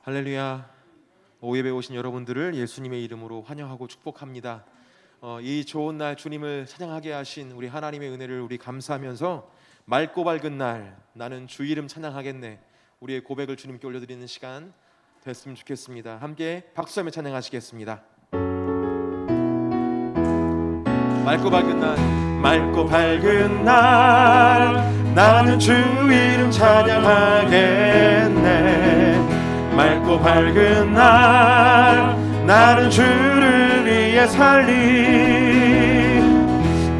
할렐루야. 오예배 오신 여러분들을 예수님의 이름으로 환영하고 축복합니다. 이 좋은 날 주님을 찬양하게 하신 우리 하나님의 은혜를 우리 감사하면서 맑고 밝은 날 나는 주 이름 찬양하겠네, 우리의 고백을 주님께 올려드리는 시간 됐으면 좋겠습니다. 함께 박수하며 찬양하시겠습니다. 맑고 밝은 날, 맑고 밝은 날 나는 주 이름 찬양하겠네. 맑고 밝은 날 나는 주를 위해 살리.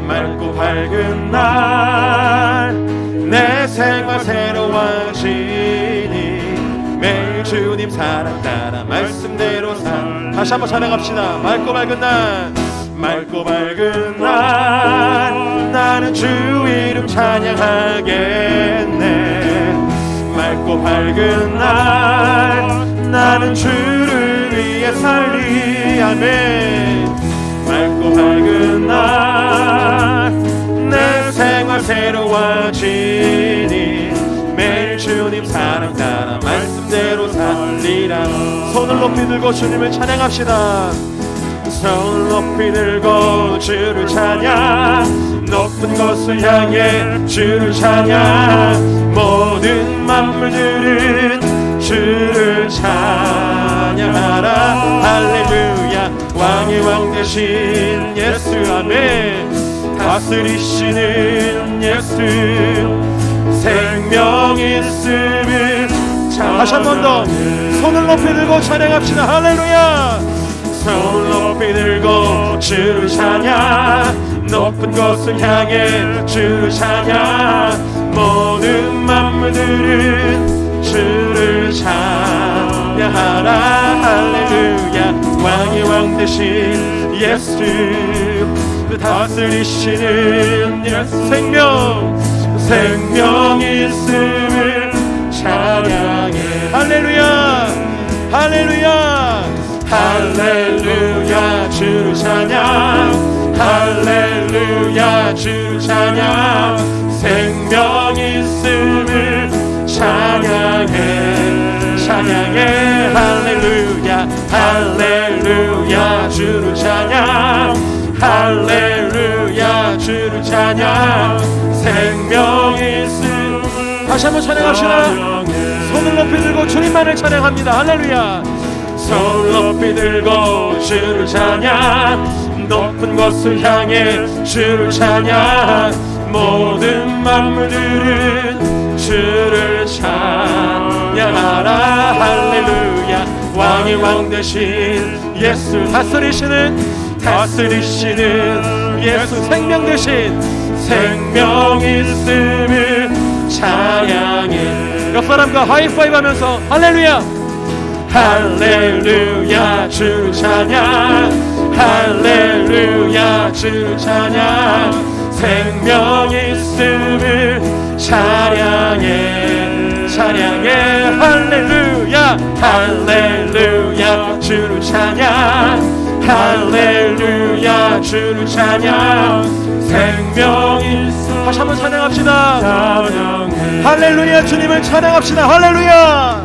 맑고 밝은 날 내 생활 새로워지니 매일 주님 사랑 따라 말씀대로 살. 다시 한번 찬양합시다. 맑고 밝은 날, 맑고 밝은 날 나는 주 이름 찬양하겠네. 맑고 밝은 날 나는 주를 위해 살리. 아멘. 맑고 밝은 날 내 생활 새로워지니 매일 주님 사랑 따라 말씀대로 살리라. 손을 높이 들고 주님을 찬양합시다. 손을 높이 들고 주를 찬양, 높은 곳을 향해 주를 찬양. 모든 만물들은 주를 찬양하라. 할렐루야. 왕의 왕 되신 예수. 아멘. 다스리시는 예수, 생명 있음을 다시 한 번 더 손을 높이 들고 찬양합시다. 할렐루야. 손을 높이 들고 주를 찬양, 높은 곳을 향해 주를 찬양. 모든 만물들은 주를 찬양하라. 할렐루야. 왕의 왕 되신 예수, 다스리시는 예수, 생명 있음을 찬양해. 할렐루야. 할렐루야. 할렐루야. 주를 찬양, 할렐루야. 주를 찬양. 생명 있음을 찬양해. 찬양해. 할렐루야. 할렐루야. 주를 찬양, 할렐루야. 주를 찬양. 생명 있음. 다시 한번 찬양합시다. 손을 높이 들고 주님만을 찬양합니다. 할렐루야. 손을 높이 들고 주를 찬양, 높은 곳을 향해 주를 찬양. 모든 만물들은 주를 찬양하라. 할렐루야. 왕의 왕 되신 예수, 다스리시는 예수, 생명 되신, 생명 있음을 찬양해. 옆 사람과 하이파이브 하면서 할렐루야. 할렐루야. 주를 찬양, 할렐루야. 주를 찬양. 생명 있음을 찬양해. 찬양해. 할렐루야. 할렐루야. 주를 찬양, 할렐루야. 주를 찬양. 생명 있음. 다시 한번 찬양합시다. 찬양해. 할렐루야. 주님을 찬양합시다. 할렐루야.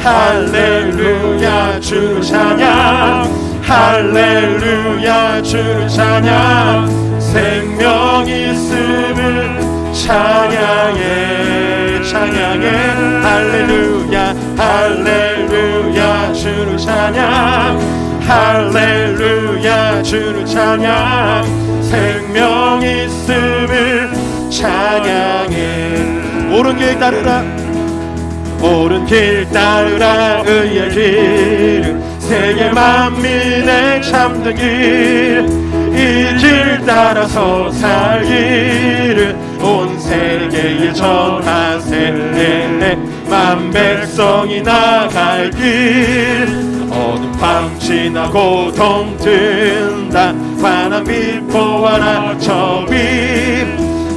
할렐루야. 주를 찬양, 할렐루야. 주를 찬양. 생명 있음을 찬양해. 찬양해. 할렐루야. 할렐루야. 주를 찬양, 할렐루야. 주를 찬양. 생명 있음을 찬양해. 옳은 길 따르라, 옳은 길 따르라. 의의 길, 세계 만민의 참된 길. 이 길 따라서 살기를 온 세계에 전하세. 만 백성이 나갈 길. 어둠 밤 지나고 동튼다. 환한 빛보아 나처빛.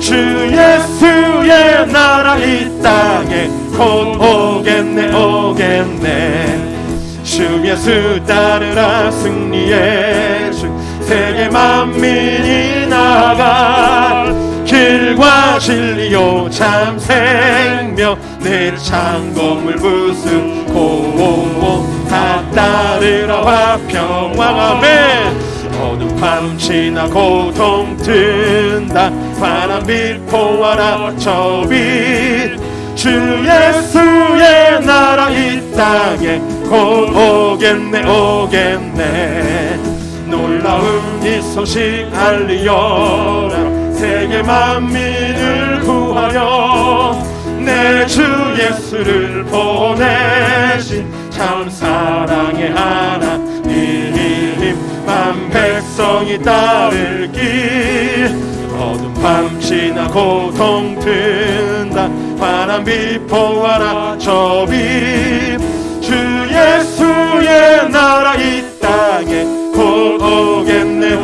주 예수의 나라 이 땅에 곧 오겠네. 오겠네. 주 예수 따르라. 승리의 주, 세계 만민이 나갈 길과 진리요 참 생명. 내 창공을 부수고 따르라 화평왕 아멘. 어두운 밤 지나 고통 든다 바람 비포와라 저빛 주 예수의 나라 이 땅에 곧 오겠네 오겠네. 놀라운 이 소식 알리어라 세계 만민을 구하여 내 주 예수를 보내신 참 사랑의 하나님 만 백성이 따를 길. 어두운 밤 지나 고통 든다 바람 비포와라 저빛 주 예수의 나라 이 땅에 곧 오겠네.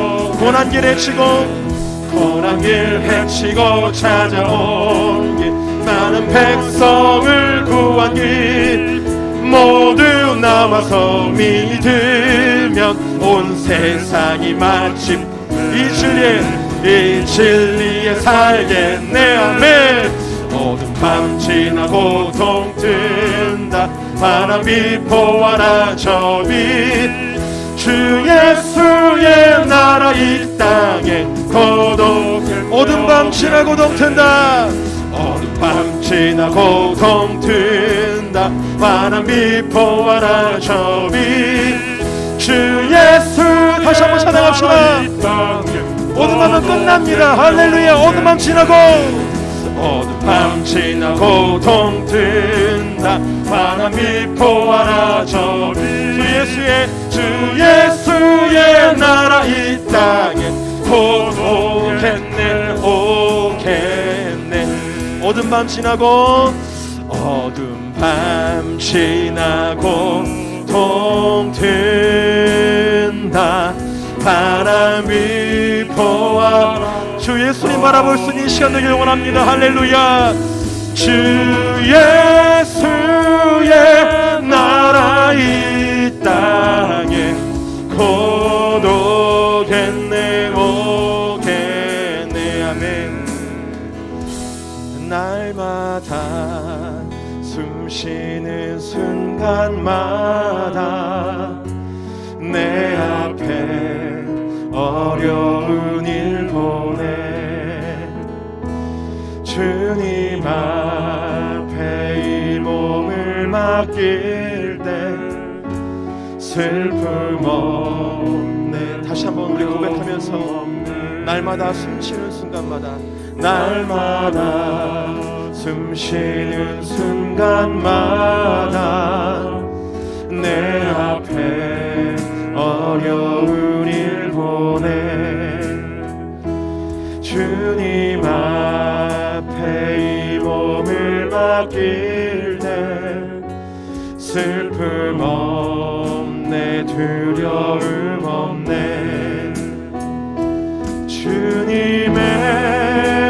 고난길 헤치고 찾아온 길 많은 백성을 구한 길 모두 나와서 믿으면 온 세상이 마침 이 진리에 살겠네 아멘. 어두운 밤 지나 고통 든다 바람 비포와라 저빛 주 예수의 나라 이 땅에 고독. 어두운 밤 지나 고통 든다 어두운 밤 지나 고통 든다 바람 비포와라 저빛 주 예수. 다시 한번 찬양합시다. 어두운 밤은 끝납니다. 할렐루야. 어두운 밤 지나고 어두운 밤 지나 고통 든다 바람 비포와라 저빛 주 예수의 나라 이 땅에 곧 오겠네 오겠네. 어두운 밤 지나고 어두운 밤 지나고 고통 든다 바람 비포와 주 예수님 바라볼 수 있는 시간 되길 원합니다. 할렐루야. 주 예수의 나라 이 땅에 곧 오겠네 오겠네 아멘. 날마다 숨 쉬는 순간마다 내 앞에 어려운 일 보내 주님 앞에 이 몸을 맡길 때 슬픔 없네. 다시 한번 우리 고백하면서 날마다 숨 쉬는 순간마다 날마다 숨 쉬는 순간마다 내 앞에 어려운 일 보내 주님 앞에 이 몸을 맡길 때 슬픔 없네 두려움 없네. 주님의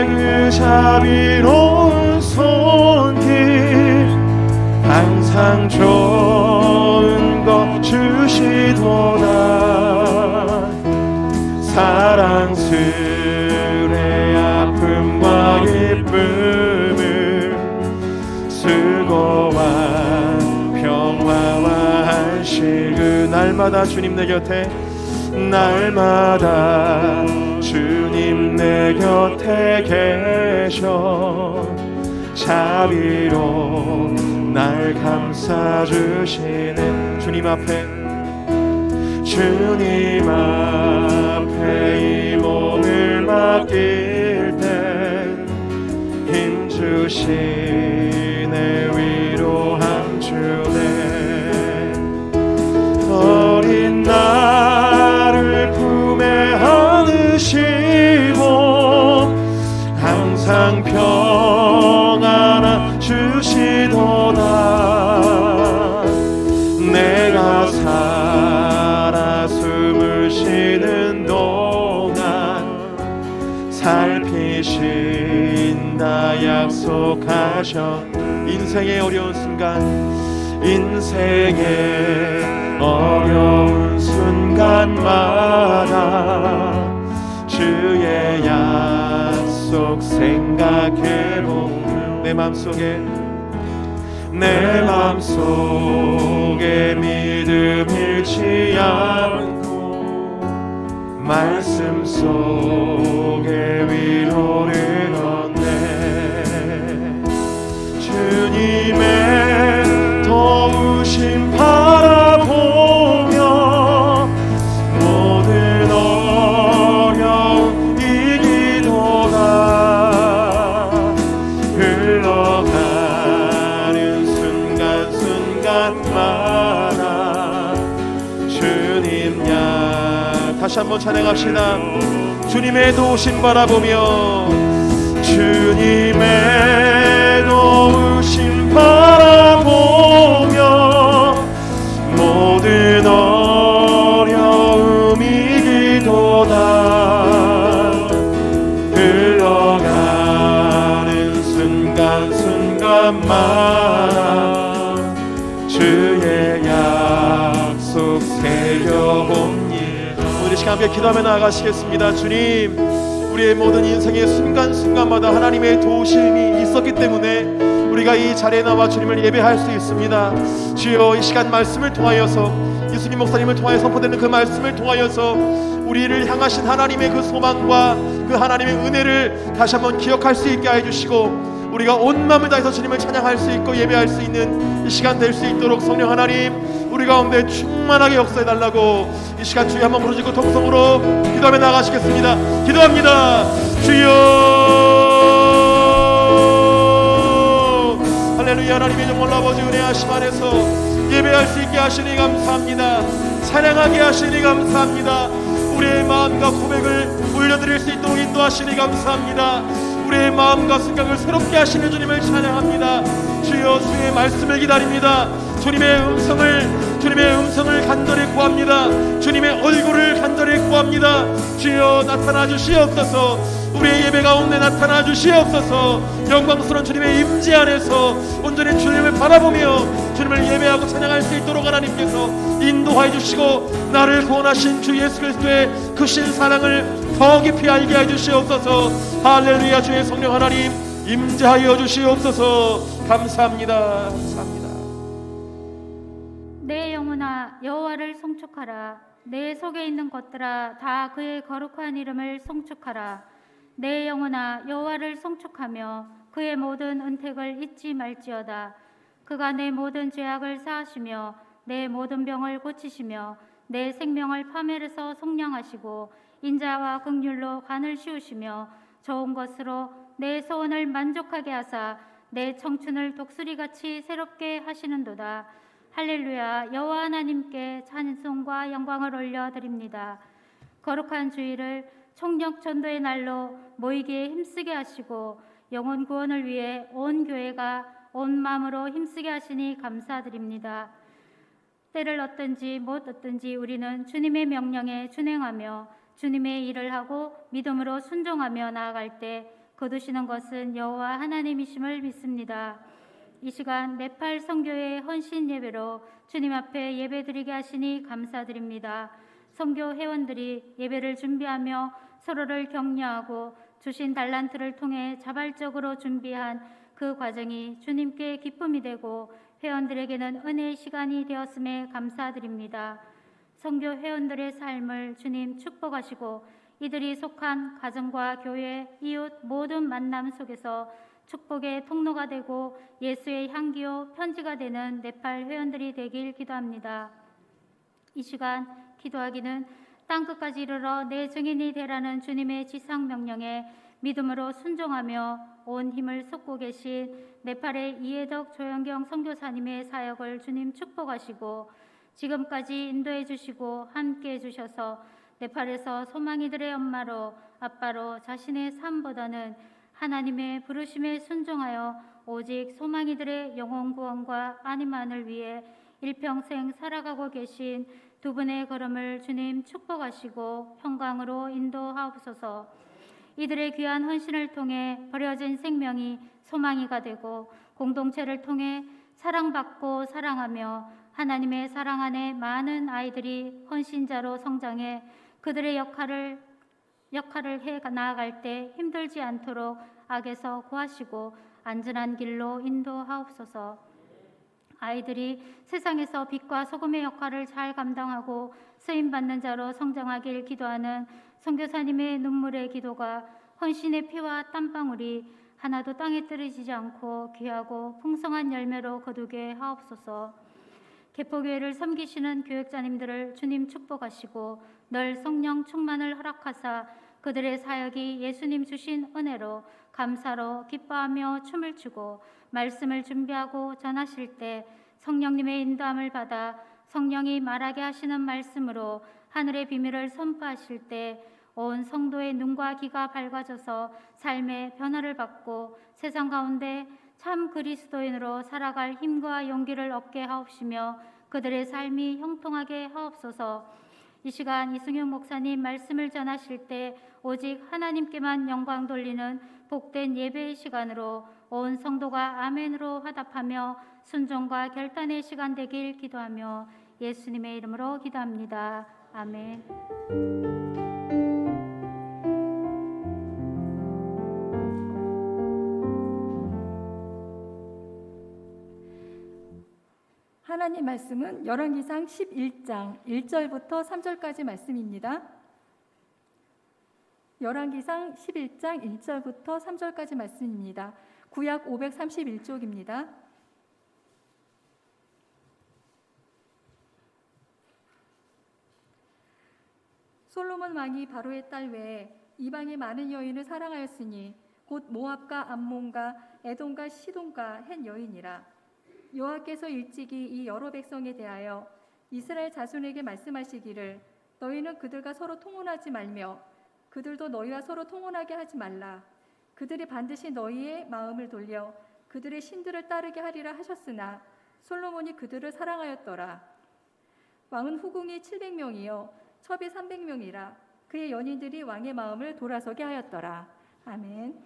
그 자비로운 손길 항상 좋은 것 주시도다. 사랑스레 아픔과 기쁨을 수고와 평화와 안식 그 날마다 주님 내 곁에 날마다 주님 내 곁에 계셔 자비로 날 감싸주시는 주님 앞에 이 몸을 맡길 때 힘주시네 위로함 주네. 어린 나를 품에 안으시고 항상 평안함 주시도다. 내가 살아 숨을 쉬는 동안 살피신다 약속하셔. 인생의 어려운 순간 인생의 어려운 순간마다 주의 약속 생각해보면 내 맘속에 믿음이 잃지 않고 말씀 속에 위로를 얻네. 주님의 도우심 바라보며 모든 어려움 이기도다. 흘러가는 순간순간마다 주님 약. 다시 한번 찬양합시다. 주님의 도우심 바라보며 주님의 도우심 바라보며 모든 어려움 이기도다. 흘러가는 순간순간마다 주의 약속 새겨봅니다. 오늘 이 시간 함께 기도하며 나아가시겠습니다. 주님, 우리의 모든 인생의 순간순간마다 하나님의 도우심이 있었기 때문에 우리가 이 자리에 나와 주님을 예배할 수 있습니다. 주여, 이 시간 말씀을 통하여서, 예수님 목사님을 통하여 선포되는 그 말씀을 통하여서 우리를 향하신 하나님의 그 소망과 그 하나님의 은혜를 다시 한번 기억할 수 있게 해주시고, 우리가 온 마음을 다해서 주님을 찬양할 수 있고 예배할 수 있는 이 시간 될 수 있도록 성령 하나님, 우리 가운데 충만하게 역사해달라고 이 시간 주여 한번 부르짖고 통성으로 기도하며 나가시겠습니다. 기도합니다. 주여, 할렐루야. 하나님의 정말 아버지 은혜하심 안에서 예배할 수 있게 하시니 감사합니다. 찬양하게 하시니 감사합니다. 우리의 마음과 고백을 올려드릴 수 있도록 인도하시니 감사합니다. 우리의 마음과 생각을 새롭게 하시는 주님을 찬양합니다. 주여, 주의 말씀을 기다립니다. 주님의 음성을 간절히 구합니다. 주님의 얼굴을 간절히 구합니다. 주여, 나타나 주시옵소서. 우리의 예배 가운데 나타나 주시옵소서. 영광스러운 주님의 임재 안에서 온전히 주님을 바라보며 주님을 예배하고 찬양할 수 있도록 하나님께서 인도하여 주시고, 나를 구원하신 주 예수 그리스도의 크신 사랑을 더 깊이 알게 해 주시옵소서. 할렐루야. 주의 성령 하나님 임재하여 주시옵소서. 감사합니다. 감사합니다. 내 영혼아 여호와를 송축하라. 내 속에 있는 것들아 다 그의 거룩한 이름을 송축하라. 내 영혼아 여호와를 송축하며 그의 모든 은택을 잊지 말지어다. 그가 내 모든 죄악을 사하시며 내 모든 병을 고치시며 내 생명을 파멸에서 속량하시고 인자와 긍휼로 간을 씌우시며 좋은 것으로 내 소원을 만족하게 하사 내 청춘을 독수리같이 새롭게 하시는도다. 할렐루야. 여호와 하나님께 찬송과 영광을 올려드립니다. 거룩한 주일을 총력 전도의 날로 모이기에 힘쓰게 하시고 영혼 구원을 위해 온 교회가 온 마음으로 힘쓰게 하시니 감사드립니다. 때를 얻든지 못 얻든지 우리는 주님의 명령에 준행하며 주님의 일을 하고 믿음으로 순종하며 나아갈 때 거두시는 것은 여호와 하나님이심을 믿습니다. 이 시간 네팔 선교회 헌신 예배로 주님 앞에 예배드리게 하시니 감사드립니다. 선교 회원들이 예배를 준비하며 서로를 격려하고 주신 달란트를 통해 자발적으로 준비한 그 과정이 주님께 기쁨이 되고 회원들에게는 은혜의 시간이 되었음에 감사드립니다. 선교 회원들의 삶을 주님 축복하시고 이들이 속한 가정과 교회, 이웃 모든 만남 속에서 축복의 통로가 되고 예수의 향기요 편지가 되는 네팔 회원들이 되길 기도합니다. 이 시간 기도하기는 땅끝까지 이르러 내 증인이 되라는 주님의 지상 명령에 믿음으로 순종하며 온 힘을 쏟고 계신 네팔의 이해덕 조영경 선교사님의 사역을 주님 축복하시고 지금까지 인도해 주시고 함께 해 주셔서 네팔에서 소망이들의 엄마로 아빠로 자신의 삶보다는 하나님의 부르심에 순종하여 오직 소망이들의 영혼 구원과 안위만을 위해 일평생 살아가고 계신 두 분의 걸음을 주님 축복하시고 평강으로 인도하옵소서. 이들의 귀한 헌신을 통해 버려진 생명이 소망이가 되고 공동체를 통해 사랑받고 사랑하며 하나님의 사랑 안에 많은 아이들이 헌신자로 성장해 그들의 역할을 해 나아갈 때 힘들지 않도록 악에서 구하시고 안전한 길로 인도하옵소서. 아이들이 세상에서 빛과 소금의 역할을 잘 감당하고 쓰임받는 자로 성장하길 기도하는 선교사님의 눈물의 기도가 헌신의 피와 땀방울이 하나도 땅에 떨어지지 않고 귀하고 풍성한 열매로 거두게 하옵소서. 개포교회를 섬기시는 교역자님들을 주님 축복하시고 늘 성령 충만을 허락하사 그들의 사역이 예수님 주신 은혜로 감사로 기뻐하며 춤을 추고 말씀을 준비하고 전하실 때 성령님의 인도함을 받아 성령이 말하게 하시는 말씀으로 하늘의 비밀을 선포하실 때 온 성도의 눈과 귀가 밝아져서 삶의 변화를 받고 세상 가운데 참 그리스도인으로 살아갈 힘과 용기를 얻게 하옵시며 그들의 삶이 형통하게 하옵소서. 이 시간 이승용 목사님 말씀을 전하실 때 오직 하나님께만 영광 돌리는 복된 예배의 시간으로 온 성도가 아멘으로 화답하며 순종과 결단의 시간 되길 기도하며 예수님의 이름으로 기도합니다. 아멘. 하나님 말씀은 열왕기상 11장 1절부터 3절까지 말씀입니다. 열왕기상 11장 1절부터 3절까지 말씀입니다. 구약 531쪽입니다. 솔로몬 왕이 바로의 딸 외에 이방의 많은 여인을 사랑하였으니 곧 모압과 암몬과 에돔과 시돈과 헷 여인이라. 여호와께서 일찍이 이 여러 백성에 대하여 이스라엘 자손에게 말씀하시기를 너희는 그들과 서로 통혼하지 말며 그들도 너희와 서로 통혼하게 하지 말라. 그들이 반드시 너희의 마음을 돌려 그들의 신들을 따르게 하리라 하셨으나 솔로몬이 그들을 사랑하였더라. 왕은 후궁이 700명이요 첩이 300명이라. 그의 연인들이 왕의 마음을 돌아서게 하였더라. 아멘.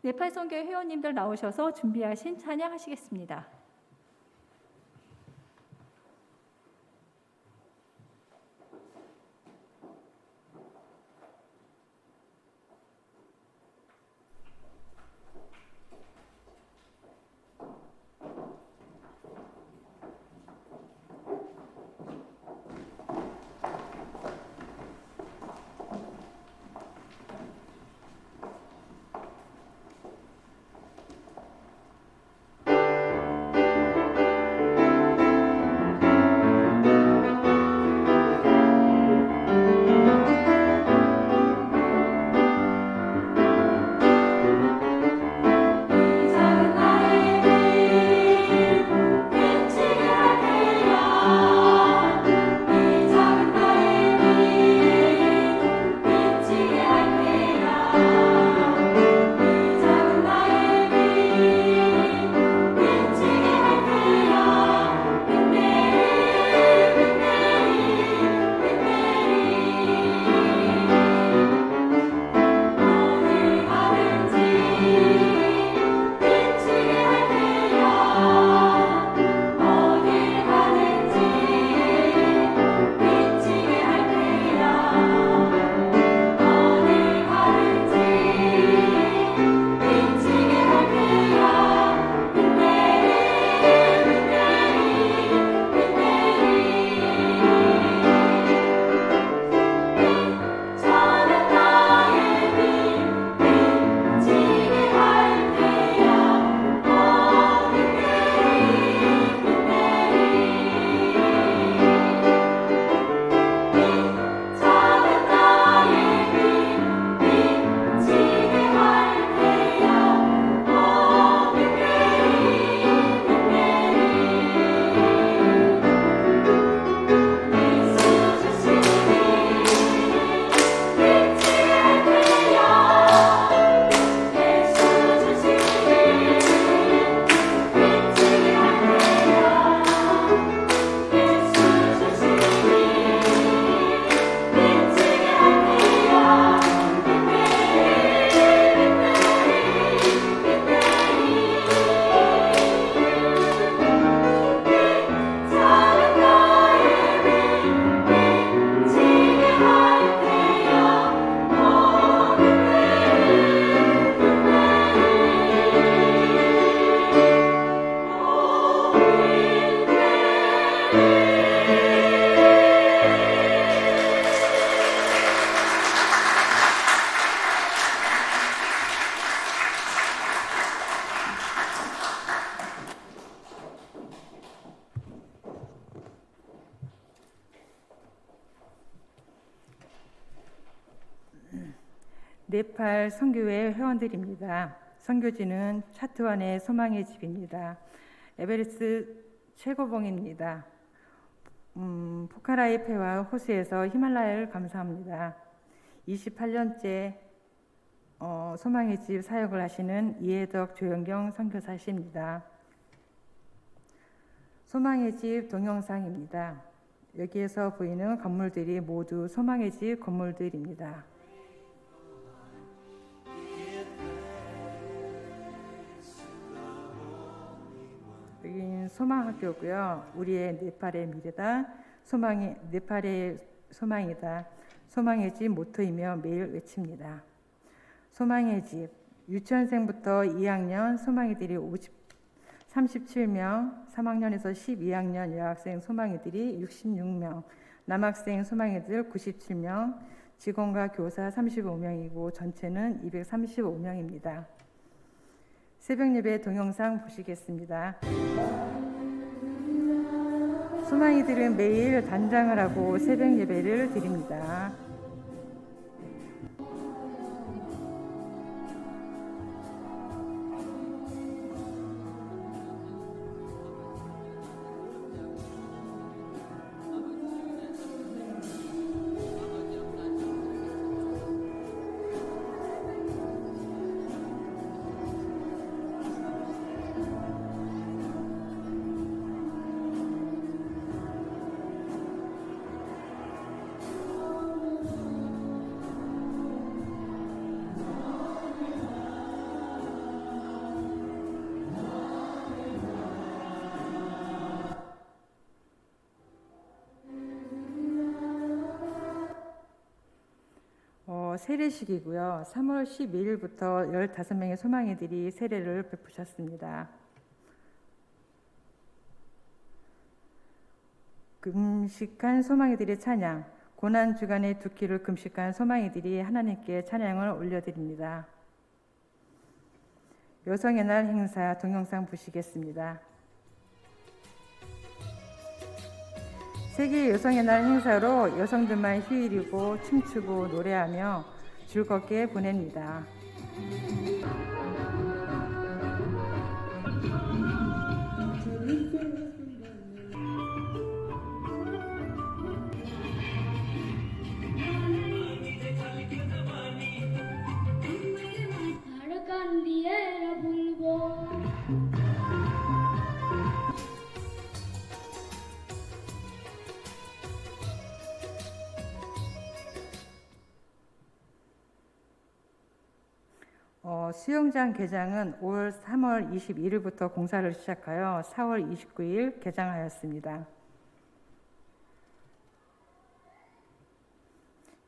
네팔 선교회 회원님들 나오셔서 준비하신 찬양하시겠습니다. 네팔 선교회 회원들입니다. 선교지는 차트완의 소망의 집입니다. 에베레스트 최고봉입니다. 포카라의 폐와 호수에서 히말라야를 감사합니다. 28년째 소망의 집 사역을 하시는 이해덕 조영경 선교사십니다. 소망의 집 동영상입니다. 여기에서 보이는 건물들이 모두 소망의 집 건물들입니다. 여기는 소망학교고요. 우리의 네팔의 미래다. 네팔의 소망이다. 소망의 집 모토이며 매일 외칩니다. 소망의 집, 유치원생부터 2학년 소망이들이 37명, 3학년에서 12학년 여학생 소망이들이 66명, 남학생 소망이들 97명, 직원과 교사 35명이고 전체는 235명입니다. 새벽 예배 동영상 보시겠습니다. 소망이들은 매일 단장을 하고 새벽 예배를 드립니다. 세례식이고요. 3월 12일부터 15명의 소망이들이 세례를 베푸셨습니다. 금식한 소망이들의 찬양, 고난주간의 두 끼를 금식한 소망이들이 하나님께 찬양을 올려드립니다. 여성의 날 행사 동영상 보시겠습니다. 세계 여성의 날 행사로 여성들만 휴일이고 춤추고 노래하며 즐겁게 보냅니다. 수영장 개장은 3월 21일부터 공사를 시작하여 4월 29일 개장하였습니다.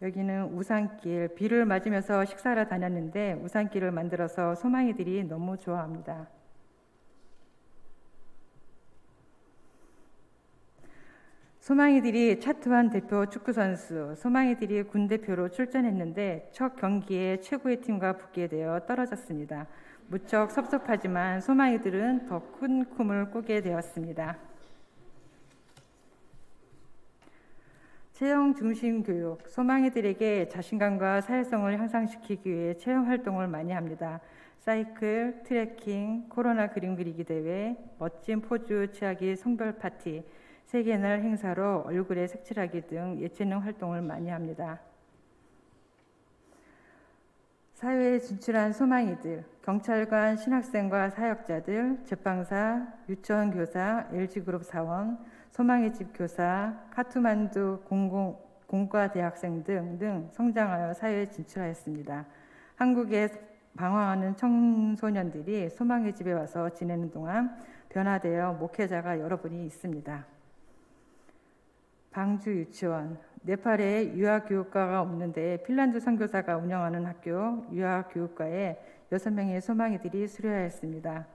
여기는 우산길, 비를 맞으면서 식사를 다녔는데 우산길을 만들어서 소망이들이 너무 좋아합니다. 소망이들이 차트완 대표 축구선수, 소망이들이 군 대표로 출전했는데 첫 경기에 최고의 팀과 붙게 되어 떨어졌습니다. 무척 섭섭하지만 소망이들은 더 큰 꿈을 꾸게 되었습니다. 체형 중심 교육, 소망이들에게 자신감과 사회성을 향상시키기 위해 체형 활동을 많이 합니다. 사이클, 트레킹, 코로나 그림 그리기 대회, 멋진 포즈 취하기 성별 파티, 세계날 행사로 얼굴에 색칠하기 등 예체능 활동을 많이 합니다. 사회에 진출한 소망이들, 경찰관, 신학생과 사역자들, 제빵사, 유치원 교사, LG그룹 사원, 소망의 집 교사, 카트만두 공과 대학생 등 성장하여 사회에 진출하였습니다. 한국에 방황하는 청소년들이 소망의 집에 와서 지내는 동안 변화되어 목회자가 여러분이 있습니다. 방주 유치원, 네팔에 유아교육과가 없는데 핀란드 선교사가 운영하는 학교 유아교육과에 6명의 소망이들이 수료하였습니다.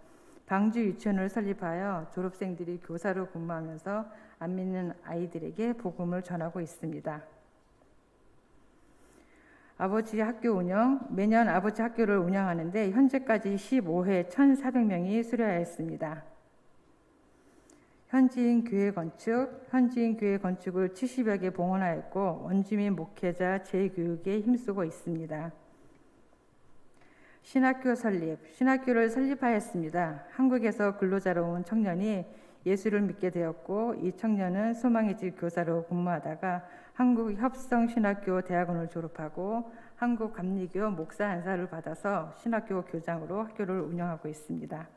방주 유치원을 설립하여 졸업생들이 교사로 근무하면서 안 믿는 아이들에게 복음을 전하고 있습니다. 아버지 학교 운영, 매년 아버지 학교를 운영하는데 현재까지 15회 1,400명이 수료하였습니다. 현지인 교회 건축을 70여 개 봉헌하였고 원주민 목회자 재교육에 힘쓰고 있습니다. 신학교 설립, 신학교를 설립하였습니다. 한국에서 근로자로 온 청년이 예수를 믿게 되었고 이 청년은 소망의 집 교사로 근무하다가 한국 협성신학교 대학원을 졸업하고 한국 감리교 목사 안사를 받아서 신학교 교장으로 학교를 운영하고 있습니다.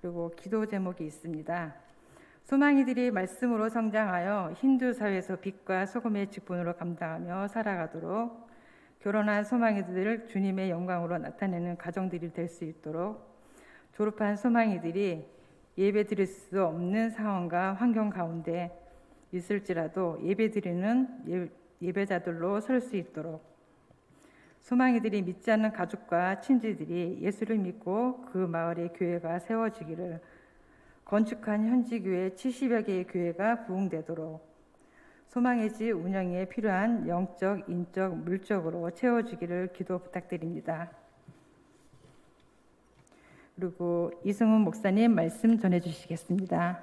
그리고 기도 제목이 있습니다. 소망이들이 말씀으로 성장하여 힌두 사회에서 빛과 소금의 직분으로 감당하며 살아가도록 결혼한 소망이들을 주님의 영광으로 나타내는 가정들이 될 수 있도록 졸업한 소망이들이 예배 드릴 수 없는 상황과 환경 가운데 있을지라도 예배 드리는 예배자들로 설 수 있도록 소망이들이 믿지 않는 가족과 친지들이 예수를 믿고 그 마을에 교회가 세워지기를 건축한 현지 교회 70여 개의 교회가 부흥되도록 소망의 집 운영에 필요한 영적, 인적, 물적으로 채워주기를 기도 부탁드립니다. 그리고 이승훈 목사님 말씀 전해주시겠습니다.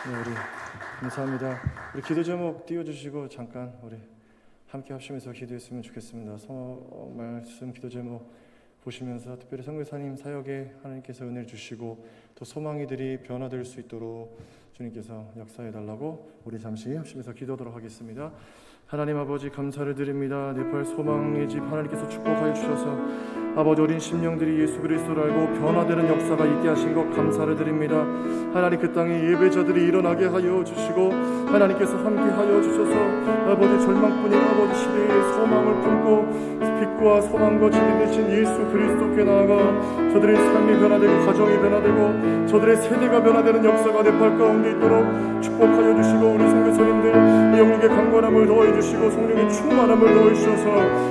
네, 우리 감사합니다. 우리 기도 제목 띄워주시고 잠깐 우리 함께 합심해서 기도했으면 좋겠습니다. 말씀 기도 제목 보시면서 특별히 선교사님 사역에 하나님께서 은혜를 주시고 또 소망이들이 변화될 수 있도록 주님께서 역사해 달라고 우리 잠시 합심해서 기도하도록 하겠습니다. 하나님 아버지 감사를 드립니다. 네팔 소망의 집 하나님께서 축복하여 주셔서 아버지 어린 심령들이 예수 그리스도를 알고 변화되는 역사가 있게 하신 것 감사를 드립니다. 하나님 그 땅에 예배자들이 일어나게 하여 주시고 하나님께서 함께하여 주셔서 아버지 절망뿐인 아버지 시대의 소망을 품고 빛과 소망과 진리 되신 예수 그리스도께 나아가 저들의 삶이 변화되고 가정이 변화되고 저들의 세대가 변화되는 역사가 네팔 가운데 있도록 축복하여 주시고 우리 선교사님들 영육의 강건함을 더해 주시고 성령의 충만함을 더해 주셔서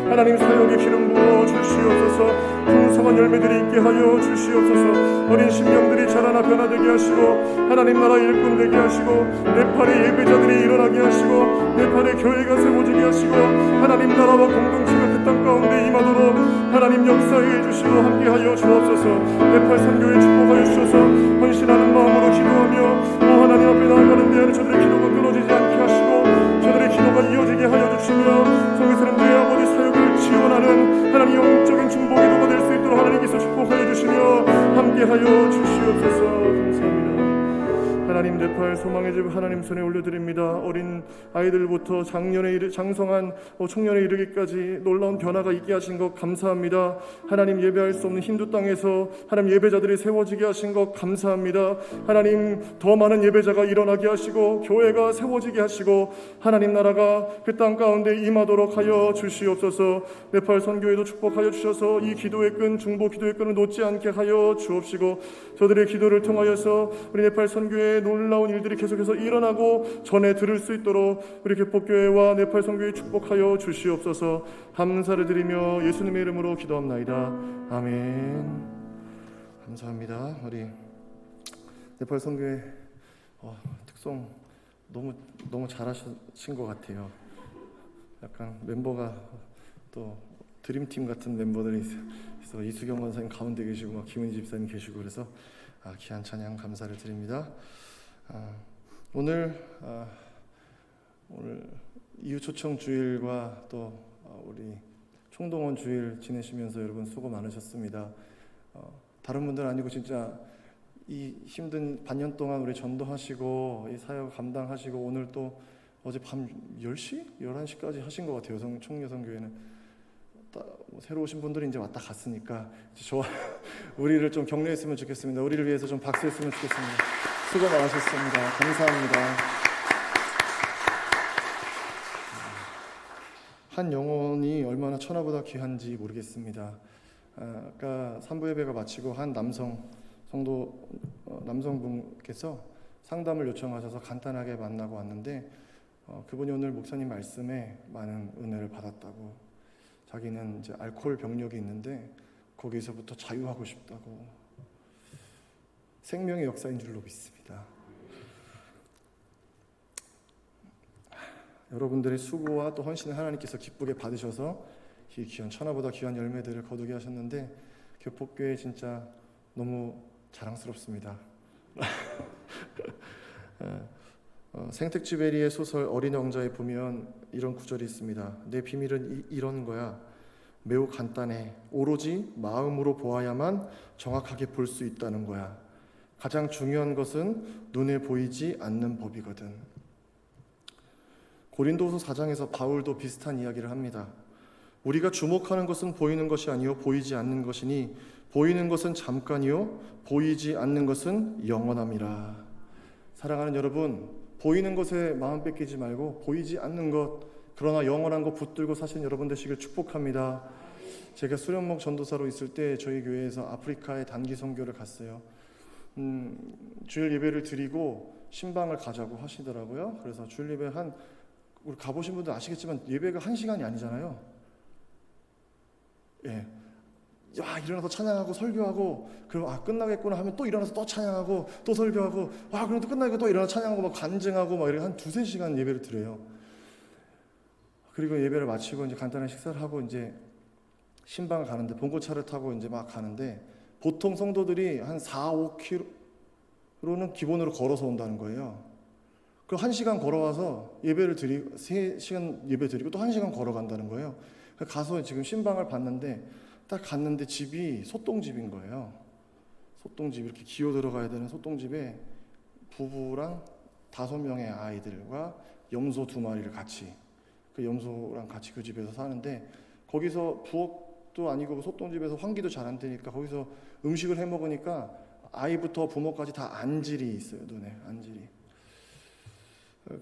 하나님 사역의 기름 부어 주시옵소서. 풍성한 열매들이 있게 하여 주시옵소서. 어린 심령들이 자라나 변화되게 하시고 하나님 나라 일꾼 되게 하시고 네팔의 예배자들이 일어나게 하시고 네팔의 교회가 세워지게 하시고 하나님 나라와 공동체가 그 땅 가운데 임하도록 하나님 역사해 주시고 함께하여 주옵소서. 네팔 선교에 축복하여 주셔서 헌신하는 마음으로 기도하며 하나님 앞에 나아가는 데에는 저들의 기도가 끊어지지 않게 하시고 저들의 기도가 이어지게 하여 주시며 성교사님들의 아버지 사역을 지원하는 하나님 영적인 중보 기도가 될 수 있도록 하나님께서 축복하여 주시며 함께하여 주시옵소서. 감사합니다. 하나님 네팔 소망의 집 하나님 손에 올려드립니다. 어린 아이들부터 장성한 청년에 이르기까지 놀라운 변화가 있게 하신 것 감사합니다. 하나님 예배할 수 없는 힌두 땅에서 하나님 예배자들이 세워지게 하신 것 감사합니다. 하나님 더 많은 예배자가 일어나게 하시고 교회가 세워지게 하시고 하나님 나라가 그 땅 가운데 임하도록 하여 주시옵소서. 네팔 선교회도 축복하여 주셔서 이 기도의 끈 중보 기도의 끈을 놓지 않게 하여 주옵시고 저들의 기도를 통하여서 우리 네팔 선교회 놀라운 일들이 계속해서 일어나고 전해 들을 수 있도록 우리 개폭교회와 네팔 선교회 축복하여 주시옵소서. 감사를 드리며 예수님의 이름으로 기도합나이다. 아멘. 감사합니다. 우리 네팔 선교회 특송 너무 잘하신 것 같아요. 약간 멤버가 또 드림팀 같은 멤버들이 있어. 이수경 권사님 가운데 계시고 막 김은희 집사님 계시고 그래서 귀한 찬양 감사를 드립니다. 오늘 이웃 초청 주일과 또 우리 총동원 주일 지내시면서 여러분 수고 많으셨습니다. 다른 분들 아니고 진짜 이 힘든 반년 동안 우리 전도하시고 이 사역 감당하시고 오늘 또 어제 밤 10시? 11시까지 하신 것 같아요. 총여성교회는 새로 오신 분들이 이제 왔다 갔으니까 저와 우리를 좀 격려했으면 좋겠습니다. 우리를 위해서 좀 박수했으면 좋겠습니다. 수고 많으셨습니다. 감사합니다. 한 영혼이 얼마나 천하보다 귀한지 모르겠습니다. 아까 3부 예배가 마치고 한 남성분께서 상담을 요청하셔서 간단하게 만나고 왔는데 그분이 오늘 목사님 말씀에 많은 은혜를 받았다고, 자기는 이제 알코올 병력이 있는데 거기서부터 자유하고 싶다고, 생명의 역사인 줄로 믿습니다. 여러분들의 수고와 또 헌신을 하나님께서 기쁘게 받으셔서 이 귀한 천하보다 귀한 열매들을 거두게 하셨는데 교폭교회 진짜 너무 자랑스럽습니다. 생텍쥐베리의 소설 어린 왕자에 보면 이런 구절이 있습니다. 내 비밀은 이런 거야. 매우 간단해. 오로지 마음으로 보아야만 정확하게 볼 수 있다는 거야. 가장 중요한 것은 눈에 보이지 않는 법이거든. 고린도후서 4장에서 바울도 비슷한 이야기를 합니다. 우리가 주목하는 것은 보이는 것이 아니요 보이지 않는 것이니 보이는 것은 잠깐이요 보이지 않는 것은 영원함이라. 사랑하는 여러분, 보이는 것에 마음 뺏기지 말고 보이지 않는 것, 그러나 영원한 것 붙들고 사신 여러분 되시길 축복합니다. 제가 수련목 전도사로 있을 때 저희 교회에서 아프리카에 단기 선교를 갔어요. 주일 예배를 드리고 신방을 가자고 하시더라고요. 그래서 주일 예배 우리 가보신 분들 아시겠지만 예배가 1시간이 아니잖아요. 예. 야, 일어나서 찬양하고 설교하고, 그럼 끝나겠구나 하면 또 일어나서 또 찬양하고 또 설교하고, 그럼 또 끝나니까 또 일어나서 찬양하고 막 간증하고 막 이렇게 한 2-3시간 예배를 드려요. 그리고 예배를 마치고 이제 간단한 식사를 하고 이제 신방을 가는데, 봉고차를 타고 이제 막 가는데, 보통 성도들이 한 4-5km는 기본으로 걸어서 온다는 거예요. 그 1시간 걸어와서 예배를 드리고 3시간 예배 드리고 또 1시간 걸어간다는 거예요. 가서 지금 신방을 봤는데, 딱 갔는데 집이 소똥집인 거예요. 소똥집, 이렇게 기어 들어가야 되는 소똥집에 부부랑 5명의 아이들과 염소 2마리를 같이, 그 염소랑 같이 그 집에서 사는데, 거기서 부엌도 아니고 소똥집에서 환기도 잘 안 되니까 거기서 음식을 해 먹으니까 아이부터 부모까지 다 안질이 있어요. 눈에 안질이.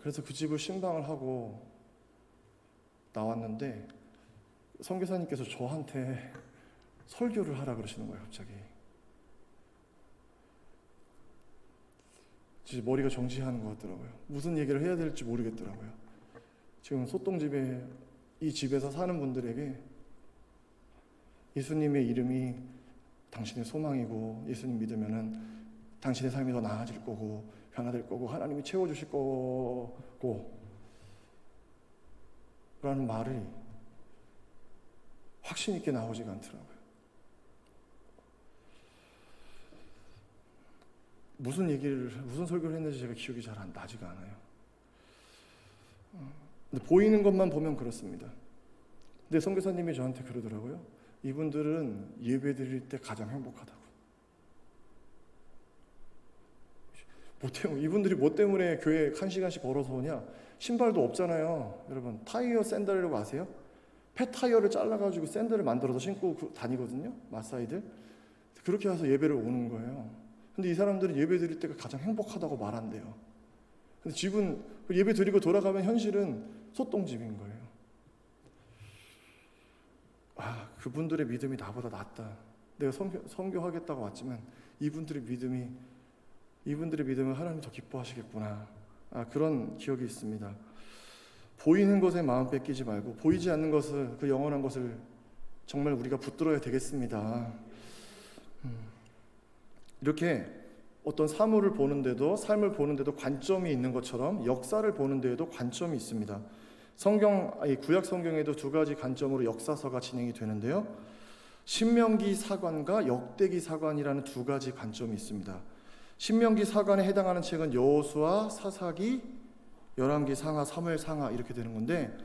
그래서 그 집을 신방을 하고 나왔는데 선교사님께서 저한테 설교를 하라 그러시는 거예요. 갑자기. 진짜 머리가 정지하는 것 같더라고요. 무슨 얘기를 해야 될지 모르겠더라고요. 지금 소똥집에, 이 집에서 사는 분들에게 예수님의 이름이 당신의 소망이고, 예수님 믿으면은 당신의 삶이 더 나아질 거고 변화될 거고 하나님이 채워주실 거고 라는 말이 확신 있게 나오지가 않더라고요. 무슨 설교를 했는지 제가 기억이 잘 나지가 않아요. 근데 보이는 것만 보면 그렇습니다. 근데 선교사님이 저한테 그러더라고요. 이분들은 예배 드릴 때 가장 행복하다고. 이분들이 뭐 때문에 교회에 1시간씩 걸어서 오냐? 신발도 없잖아요. 여러분, 타이어 샌들이라고 아세요? 폐타이어를 잘라가지고 샌들을 만들어서 신고 다니거든요. 마사이들. 그렇게 해서 예배를 오는 거예요. 근데 이 사람들은 예배 드릴 때가 가장 행복하다고 말한대요. 근데 집은 예배 드리고 돌아가면 현실은 소똥집인 거예요. 그분들의 믿음이 나보다 낫다. 내가 선교하겠다고 왔지만 이분들의 믿음을 하나님 더 기뻐하시겠구나. 그런 기억이 있습니다. 보이는 것에 마음 뺏기지 말고 보이지 않는 것을, 그 영원한 것을 정말 우리가 붙들어야 되겠습니다. 이렇게 어떤 삶을 보는데도 관점이 있는 것처럼 역사를 보는 데에도 관점이 있습니다. 구약 성경에도 2가지 관점으로 역사서가 진행이 되는데요. 신명기 사관과 역대기 사관이라는 2가지 관점이 있습니다. 신명기 사관에 해당하는 책은 여호수아, 사사기, 열왕기, 상하, 사무엘, 상하 이렇게 되는 건데,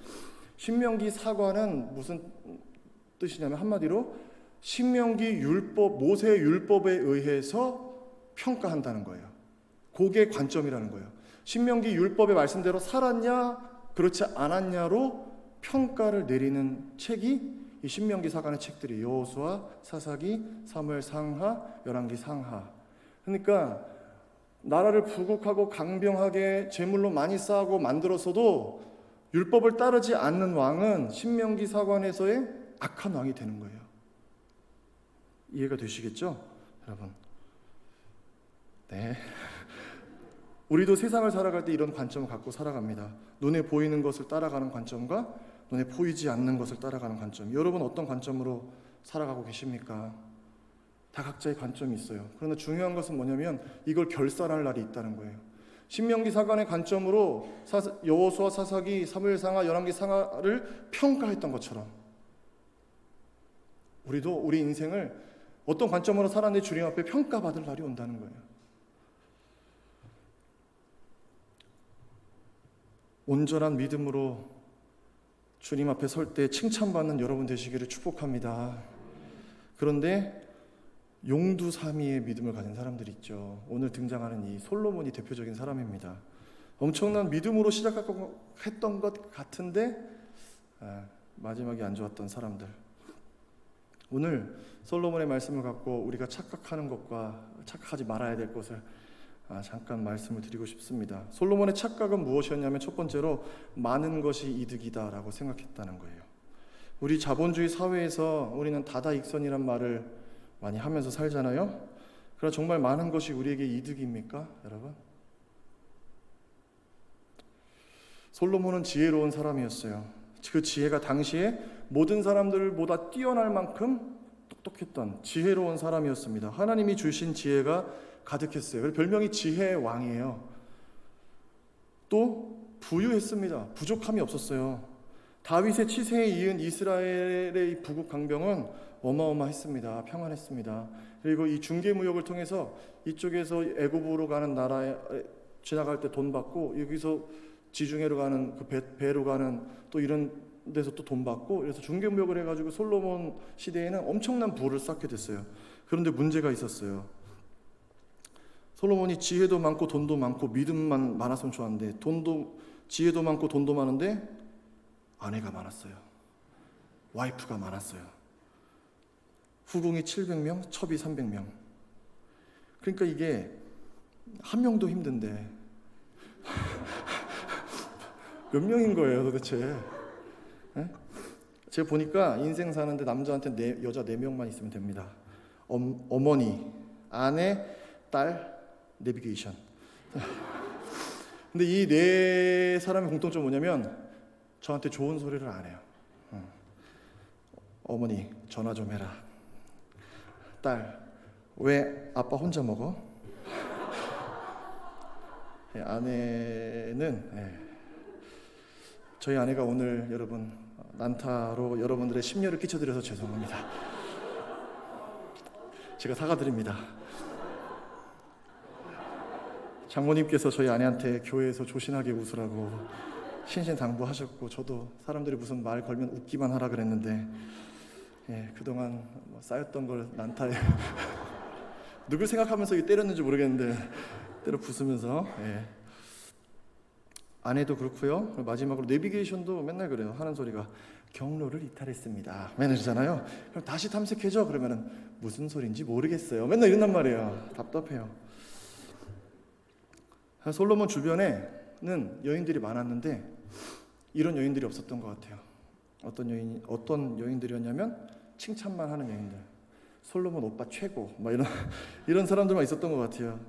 신명기 사관은 무슨 뜻이냐면 한마디로 신명기 율법, 모세의 율법에 의해서 평가한다는 거예요. 그게 관점이라는 거예요. 신명기 율법의 말씀대로 살았냐 그렇지 않았냐로 평가를 내리는 책이 이 신명기 사관의 책들이 여호수아, 사사기, 사무엘, 상하, 열왕기, 상하. 그러니까 나라를 부국하고 강병하게 재물로 많이 쌓고 만들었어도 율법을 따르지 않는 왕은 신명기 사관에서의 악한 왕이 되는 거예요. 이해가 되시겠죠, 여러분? 네. 우리도 세상을 살아갈 때 이런 관점을 갖고 살아갑니다. 눈에 보이는 것을 따라가는 관점과 눈에 보이지 않는 것을 따라가는 관점. 여러분 어떤 관점으로 살아가고 계십니까? 다 각자의 관점이 있어요. 그러나 중요한 것은 뭐냐면 이걸 결산할 날이 있다는 거예요. 신명기 사관의 관점으로 여호수아, 사사기, 사무엘 상하, 열왕기 상하를 평가했던 것처럼 우리도 우리 인생을 어떤 관점으로 살았는지 주님 앞에 평가받을 날이 온다는 거예요. 온전한 믿음으로 주님 앞에 설 때 칭찬받는 여러분 되시기를 축복합니다. 그런데 용두사미의 믿음을 가진 사람들이 있죠. 오늘 등장하는 이 솔로몬이 대표적인 사람입니다. 엄청난 믿음으로 시작했던 것 같은데 마지막이 안 좋았던 사람들. 오늘 솔로몬의 말씀을 갖고 우리가 착각하는 것과 착각하지 말아야 될 것을 잠깐 말씀을 드리고 싶습니다. 솔로몬의 착각은 무엇이었냐면 첫 번째로 많은 것이 이득이다라고 생각했다는 거예요. 우리 자본주의 사회에서 우리는 다다익선이란 말을 많이 하면서 살잖아요. 그러나 정말 많은 것이 우리에게 이득입니까, 여러분? 솔로몬은 지혜로운 사람이었어요. 그 지혜가 당시에 모든 사람들보다 뛰어날 만큼 똑똑했던 지혜로운 사람이었습니다. 하나님이 주신 지혜가 가득했어요. 그래서 별명이 지혜의 왕이에요. 또 부유했습니다. 부족함이 없었어요. 다윗의 치세에 이은 이스라엘의 부국 강병은 어마어마했습니다. 평안했습니다. 그리고 이 중개무역을 통해서 이쪽에서 애굽으로 가는 나라에 지나갈 때 돈 받고, 여기서 지중해로 가는 그 배로 가는 또 이런 데서 또 돈 받고, 그래서 중개무역을 해가지고 솔로몬 시대에는 엄청난 부를 쌓게 됐어요. 그런데 문제가 있었어요. 솔로몬이 지혜도 많고 돈도 많고 믿음만 많았으면 좋았는데, 지혜도 많고 돈도 많은데 아내가 많았어요. 와이프가 많았어요. 후궁이 700명, 첩이 300명. 그러니까 이게 한 명도 힘든데 몇 명인 거예요 도대체? 네? 제가 보니까 인생 사는데 남자한테 여자 4명만 있으면 됩니다. 어머니, 아내, 딸, 내비게이션. 근데 이 4사람의 공통점이 뭐냐면 저한테 좋은 소리를 안 해요. 어머니, 전화 좀 해라. 딸, 왜 아빠 혼자 먹어? 아내는 저희 아내가 오늘 여러분 난타로 여러분들의 심려를 끼쳐드려서 죄송합니다. 제가 사과드립니다. 장모님께서 저희 아내한테 교회에서 조신하게 웃으라고 신신당부하셨고, 저도 사람들이 무슨 말 걸면 웃기만 하라 그랬는데 그동안 쌓였던 걸 난타에 누굴 생각하면서 때렸는지 모르겠는데 때려 부수면서 아내도 그렇고요. 마지막으로 내비게이션도 맨날 그래요. 하는 소리가 경로를 이탈했습니다. 맨날 그러잖아요. 그럼 다시 탐색해줘. 그러면은 무슨 소리인지 모르겠어요. 맨날 이런단 말이에요. 답답해요. 솔로몬 주변에는 여인들이 많았는데 이런 여인들이 없었던 것 같아요. 어떤 여인들이었냐면 칭찬만 하는 여인들. 솔로몬 오빠 최고. 막 이런 사람들만 있었던 것 같아요.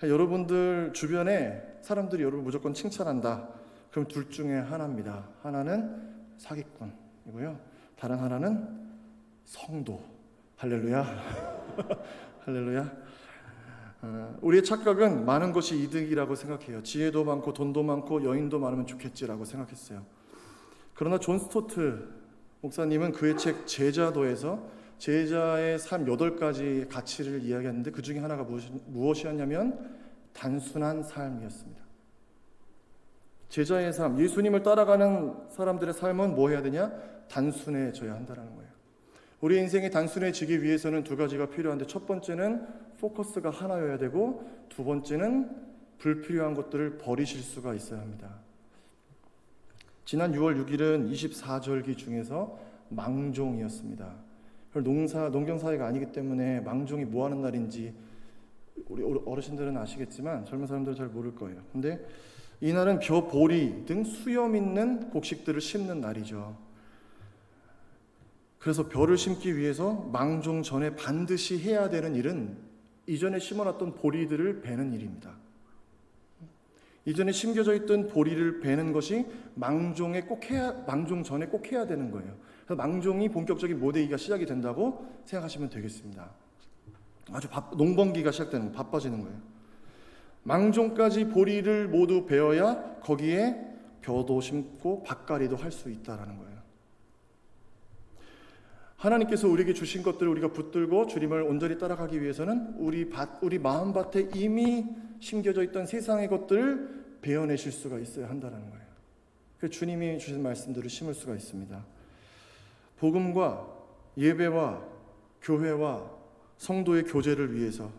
여러분들 주변에 사람들이 여러분 무조건 칭찬한다. 그럼 둘 중에 하나입니다. 하나는 사기꾼이고요. 다른 하나는 성도. 할렐루야. 할렐루야. 우리의 착각은 많은 것이 이득이라고 생각해요. 지혜도 많고 돈도 많고 여인도 많으면 좋겠지라고 생각했어요. 그러나 존 스토트 목사님은 그의 책 제자도에서 제자의 삶 8가지 가치를 이야기했는데 그 중에 하나가 무엇이었냐면 단순한 삶이었습니다. 제자의 삶, 예수님을 따라가는 사람들의 삶은 뭐 해야 되냐? 단순해져야 한다는 거예요. 우리 인생이 단순해지기 위해서는 2가지가 필요한데, 첫 번째는 포커스가 하나여야 되고, 2번째는 불필요한 것들을 버리실 수가 있어야 합니다. 지난 6월 6일은 24절기 중에서 망종이었습니다. 농경사회가 아니기 때문에 망종이 뭐 하는 날인지 우리 어르신들은 아시겠지만 젊은 사람들은 잘 모를 거예요. 근데 이날은 벼, 보리 등 수염 있는 곡식들을 심는 날이죠. 그래서 벼를 심기 위해서 망종 전에 반드시 해야 되는 일은 이전에 심어놨던 보리들을 베는 일입니다. 이전에 심겨져 있던 보리를 베는 것이 망종 전에 꼭 해야 되는 거예요. 그래서 망종이 본격적인 모대기가 시작이 된다고 생각하시면 되겠습니다. 아주 농번기가 시작되는 거예요. 바빠지는 거예요. 망종까지 보리를 모두 베어야 거기에 벼도 심고 밭갈이도 할 수 있다라는 거예요. 하나님께서 우리에게 주신 것들을 우리가 붙들고 주님을 온전히 따라가기 위해서는 우리 마음밭에 이미 심겨져 있던 세상의 것들을 베어내실 수가 있어야 한다는 거예요. 그래서 주님이 주신 말씀들을 심을 수가 있습니다. 복음과 예배와 교회와 성도의 교제를 위해서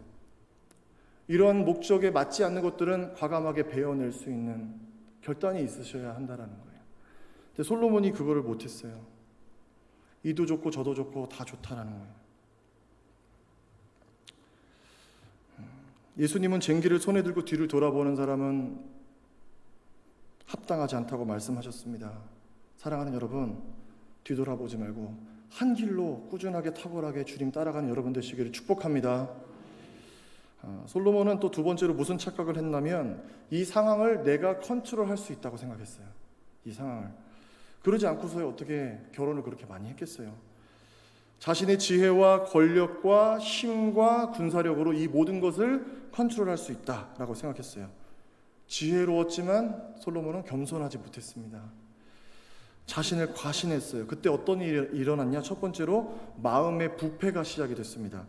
이러한 목적에 맞지 않는 것들은 과감하게 베어낼 수 있는 결단이 있으셔야 한다라는 거예요. 근데 솔로몬이 그거를 못했어요. 이도 좋고 저도 좋고 다 좋다라는 거예요. 예수님은 쟁기를 손에 들고 뒤를 돌아보는 사람은 합당하지 않다고 말씀하셨습니다. 사랑하는 여러분, 뒤돌아보지 말고 한 길로 꾸준하게 탁월하게 주님 따라가는 여러분 되시기를 축복합니다. 솔로몬은 또 두 번째로 무슨 착각을 했냐면 이 상황을 내가 컨트롤할 수 있다고 생각했어요. 이 상황을. 그러지 않고서 어떻게 결혼을 그렇게 많이 했겠어요. 자신의 지혜와 권력과 힘과 군사력으로 이 모든 것을 컨트롤할 수 있다라고 생각했어요. 지혜로웠지만 솔로몬은 겸손하지 못했습니다. 자신을 과신했어요. 그때 어떤 일이 일어났냐? 첫 번째로 마음의 부패가 시작이 됐습니다.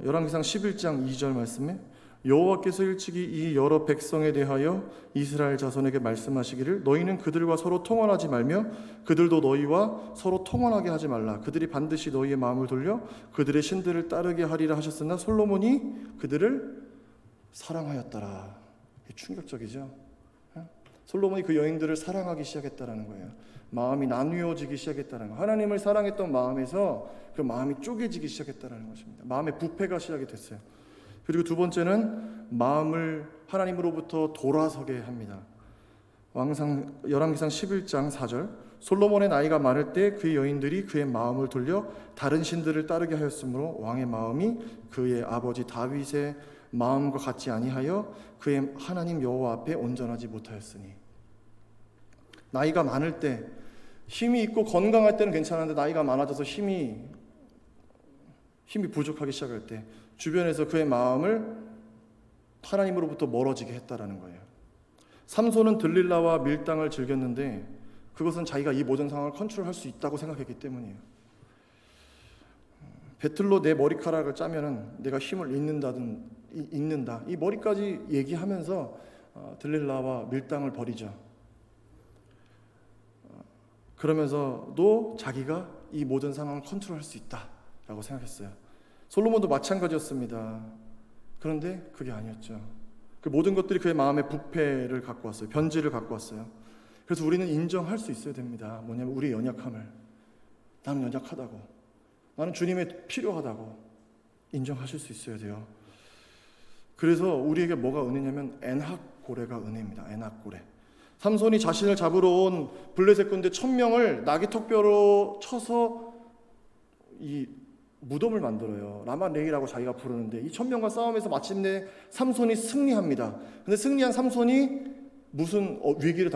열왕기상 11장 2절 말씀에 여호와께서 일찍이 이 여러 백성에 대하여 이스라엘 자손에게 말씀하시기를 너희는 그들과 서로 통혼하지 말며 그들도 너희와 서로 통혼하게 하지 말라. 그들이 반드시 너희의 마음을 돌려 그들의 신들을 따르게 하리라 하셨으나 솔로몬이 그들을 사랑하였더라. 충격적이죠. 솔로몬이 그 여인들을 사랑하기 시작했다라는 거예요. 마음이 나누어지기 시작했다는 거예요. 하나님을 사랑했던 마음에서 그 마음이 쪼개지기 시작했다는 것입니다. 마음의 부패가 시작이 됐어요. 그리고 두 번째는 마음을 하나님으로부터 돌아서게 합니다. 열왕기상 11장 4절 솔로몬의 나이가 많을 때 그의 여인들이 그의 마음을 돌려 다른 신들을 따르게 하였으므로 왕의 마음이 그의 아버지 다윗의 마음과 같지 아니하여 그의 하나님 여호와 앞에 온전하지 못하였으니. 나이가 많을 때 힘이 있고 건강할 때는 괜찮은데 나이가 많아져서 힘이 부족하기 시작할 때 주변에서 그의 마음을 하나님으로부터 멀어지게 했다라는 거예요. 삼손은 들릴라와 밀당을 즐겼는데 그것은 자기가 이 모든 상황을 컨트롤할 수 있다고 생각했기 때문이에요. 배틀로 내 머리카락을 짜면은 내가 힘을 잃는다. 이 머리까지 얘기하면서 들릴라와 밀당을 벌이죠. 그러면서도 자기가 이 모든 상황을 컨트롤할 수 있다라고 생각했어요. 솔로몬도 마찬가지였습니다. 그런데 그게 아니었죠. 그 모든 것들이 그의 마음의 부패를 갖고 왔어요. 변질을 갖고 왔어요. 그래서 우리는 인정할 수 있어야 됩니다. 뭐냐면 우리의 연약함을. 나는 연약하다고. 나는 주님의 필요하다고 인정하실 수 있어야 돼요. 그래서 우리에게 뭐가 은혜냐면 엔학고레가 은혜입니다. 엔학고레. 삼손이 자신을 잡으러 온 블레셋 군대 1000명을 나귀 턱뼈로 쳐서 이 무덤을 만들어요. 라마레이라고 자기가 부르는데 이 1000명과 싸움에서 마침내 삼손이 승리합니다. 근데 승리한 삼손이 무슨 위기를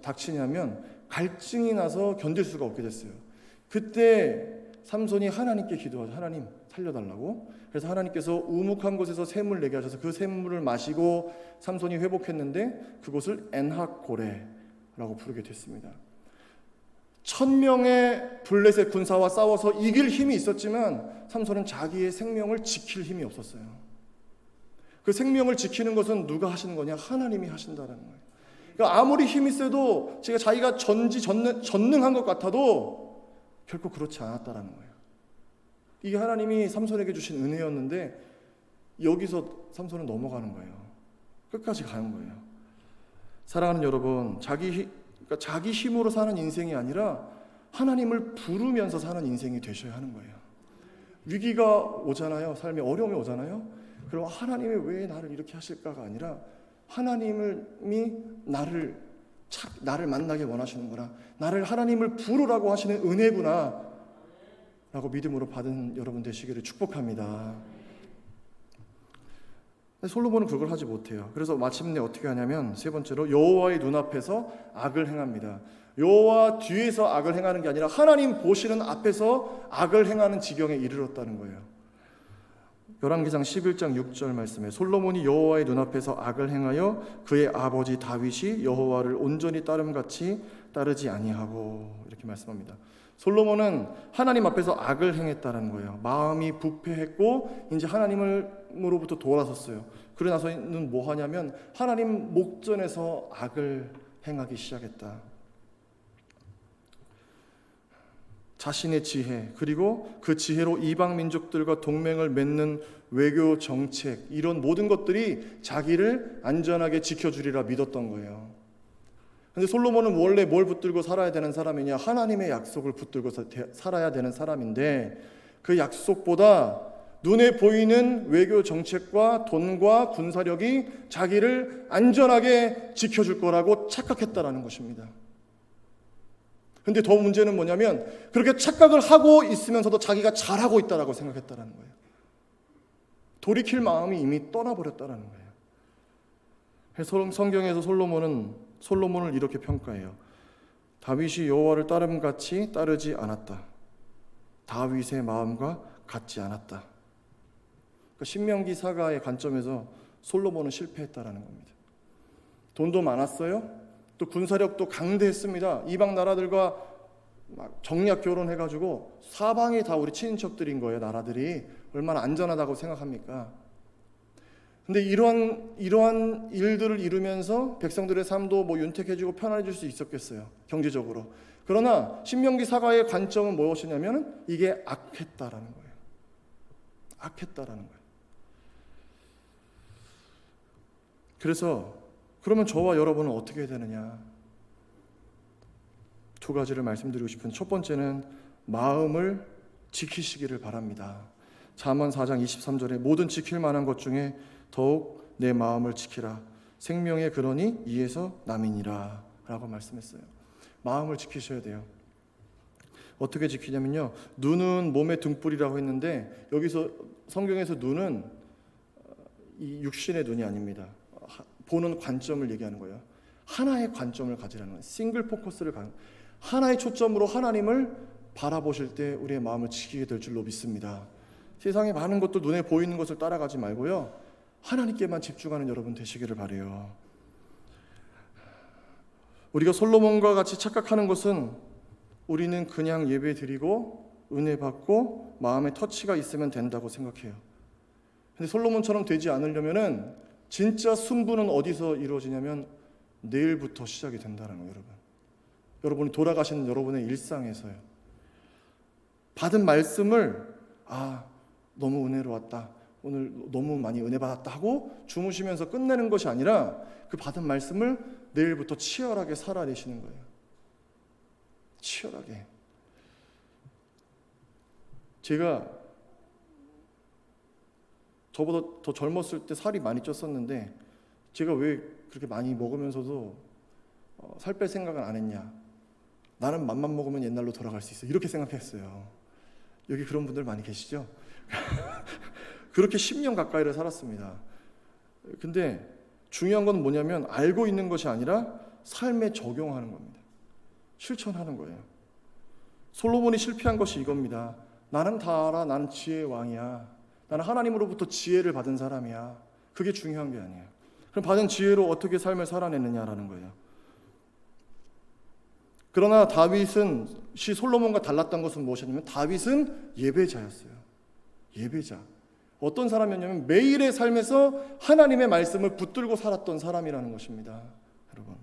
닥치냐면 갈증이 나서 견딜 수가 없게 됐어요. 그때 삼손이 하나님께 기도하죠. 하나님 살려달라고. 그래서 하나님께서 우묵한 곳에서 샘을 내게 하셔서 그 샘물을 마시고 삼손이 회복했는데 그곳을 엔학고레라고 부르게 됐습니다. 1000명의 블레셋 군사와 싸워서 이길 힘이 있었지만 삼손은 자기의 생명을 지킬 힘이 없었어요. 그 생명을 지키는 것은 누가 하시는 거냐? 하나님이 하신다는 거예요. 그러니까 아무리 힘이 세도 자기가 전능한 것 같아도 결코 그렇지 않았다라는 거예요. 이게 하나님이 삼손에게 주신 은혜였는데 여기서 삼손은 넘어가는 거예요. 끝까지 가는 거예요. 사랑하는 여러분, 자기 힘으로 사는 인생이 아니라 하나님을 부르면서 사는 인생이 되셔야 하는 거예요. 위기가 오잖아요. 삶에 어려움이 오잖아요. 그럼 하나님이 왜 나를 이렇게 하실까가 아니라 하나님이 나를 만나게 원하시는구나. 나를 하나님을 부르라고 하시는 은혜구나 라고 믿음으로 받은 여러분 되시기를 축복합니다. 솔로몬은 그걸 하지 못해요. 그래서 마침내 어떻게 하냐면 세 번째로 여호와의 눈앞에서 악을 행합니다. 여호와 뒤에서 악을 행하는 게 아니라 하나님 보시는 앞에서 악을 행하는 지경에 이르렀다는 거예요. 열왕기상 11장 6절 말씀에 솔로몬이 여호와의 눈앞에서 악을 행하여 그의 아버지 다윗이 여호와를 온전히 따름같이 따르지 아니하고 이렇게 말씀합니다. 솔로몬은 하나님 앞에서 악을 행했다는 거예요. 마음이 부패했고 이제 하나님으로부터 돌아섰어요. 그러고 나서는 뭐 하냐면 하나님 목전에서 악을 행하기 시작했다. 자신의 지혜, 그리고 그 지혜로 이방 민족들과 동맹을 맺는 외교 정책, 이런 모든 것들이 자기를 안전하게 지켜주리라 믿었던 거예요. 근데 솔로몬은 원래 뭘 붙들고 살아야 되는 사람이냐? 하나님의 약속을 붙들고 살아야 되는 사람인데, 그 약속보다 눈에 보이는 외교 정책과 돈과 군사력이 자기를 안전하게 지켜줄 거라고 착각했다라는 것입니다. 근데 더 문제는 뭐냐면, 그렇게 착각을 하고 있으면서도 자기가 잘하고 있다라고 생각했다라는 거예요. 돌이킬 마음이 이미 떠나버렸다라는 거예요. 그래서 성경에서 솔로몬을 이렇게 평가해요. 다윗이 여호와를 따름같이 따르지 않았다. 다윗의 마음과 같지 않았다. 그러니까 신명기 사가의 관점에서 솔로몬은 실패했다라는 겁니다. 돈도 많았어요. 또 군사력도 강대했습니다. 이방 나라들과 막 정략 결혼해가지고 사방이 다 우리 친인척들인 거예요. 나라들이 얼마나 안전하다고 생각합니까? 근데 이러한 일들을 이루면서 백성들의 삶도 뭐 윤택해지고 편안해질 수 있었겠어요, 경제적으로. 그러나 신명기 사가의 관점은 무엇이냐면 이게 악했다라는 거예요. 악했다라는 거예요. 그래서 그러면 저와 여러분은 어떻게 해야 되느냐? 두 가지를 말씀드리고 싶은, 첫 번째는 마음을 지키시기를 바랍니다. 잠언 4장 23절에 모든 지킬 만한 것 중에 더욱 내 마음을 지키라. 생명의 근원이 이에서 남이니라 라고 말씀했어요. 마음을 지키셔야 돼요. 어떻게 지키냐면요, 눈은 몸의 등불이라고 했는데 여기서 성경에서 눈은 이 육신의 눈이 아닙니다. 보는 관점을 얘기하는 거예요. 하나의 관점을 가지라는 거예요. 싱글 포커스를 가는, 하나의 초점으로 하나님을 바라보실 때 우리의 마음을 지키게 될 줄로 믿습니다. 세상에 많은 것도 눈에 보이는 것을 따라가지 말고요, 하나님께만 집중하는 여러분 되시기를 바라요. 우리가 솔로몬과 같이 착각하는 것은 우리는 그냥 예배 드리고 은혜 받고 마음에 터치가 있으면 된다고 생각해요. 근데 솔로몬처럼 되지 않으려면은 진짜 승부는 어디서 이루어지냐면 내일부터 시작이 된다는 거예요, 여러분. 여러분이 돌아가시는 여러분의 일상에서요. 받은 말씀을 너무 은혜로웠다, 오늘 너무 많이 은혜 받았다 하고 주무시면서 끝내는 것이 아니라 그 받은 말씀을 내일부터 치열하게 살아내시는 거예요. 치열하게. 제가 저보다 더 젊었을 때 살이 많이 쪘었는데 제가 왜 그렇게 많이 먹으면서도 살 뺄 생각은 안 했냐? 나는 맘만 먹으면 옛날로 돌아갈 수 있어, 이렇게 생각했어요. 여기 그런 분들 많이 계시죠? 그렇게 10년 가까이를 살았습니다. 근데 중요한 건 뭐냐면 알고 있는 것이 아니라 삶에 적용하는 겁니다. 실천하는 거예요. 솔로몬이 실패한 것이 이겁니다. 나는 다 알아, 나는 지혜의 왕이야, 나는 하나님으로부터 지혜를 받은 사람이야. 그게 중요한 게 아니에요. 그럼 받은 지혜로 어떻게 삶을 살아내느냐라는 거예요. 그러나 다윗은 솔로몬과 달랐던 것은 무엇이냐면 다윗은 예배자였어요. 예배자. 어떤 사람이었냐면 매일의 삶에서 하나님의 말씀을 붙들고 살았던 사람이라는 것입니다. 여러분,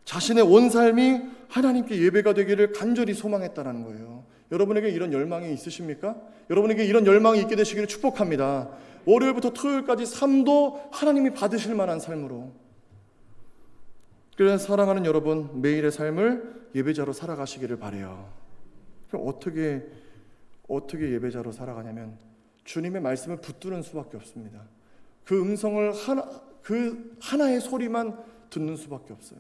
자신의 온 삶이 하나님께 예배가 되기를 간절히 소망했다는 거예요. 여러분에게 이런 열망이 있으십니까? 여러분에게 이런 열망이 있게 되시기를 축복합니다. 월요일부터 토요일까지 삶도 하나님이 받으실 만한 삶으로. 그래서 사랑하는 여러분, 매일의 삶을 예배자로 살아가시기를 바라요. 그럼 어떻게 예배자로 살아가냐면 주님의 말씀을 붙드는 수밖에 없습니다. 그 음성을 하나의 소리만 듣는 수밖에 없어요.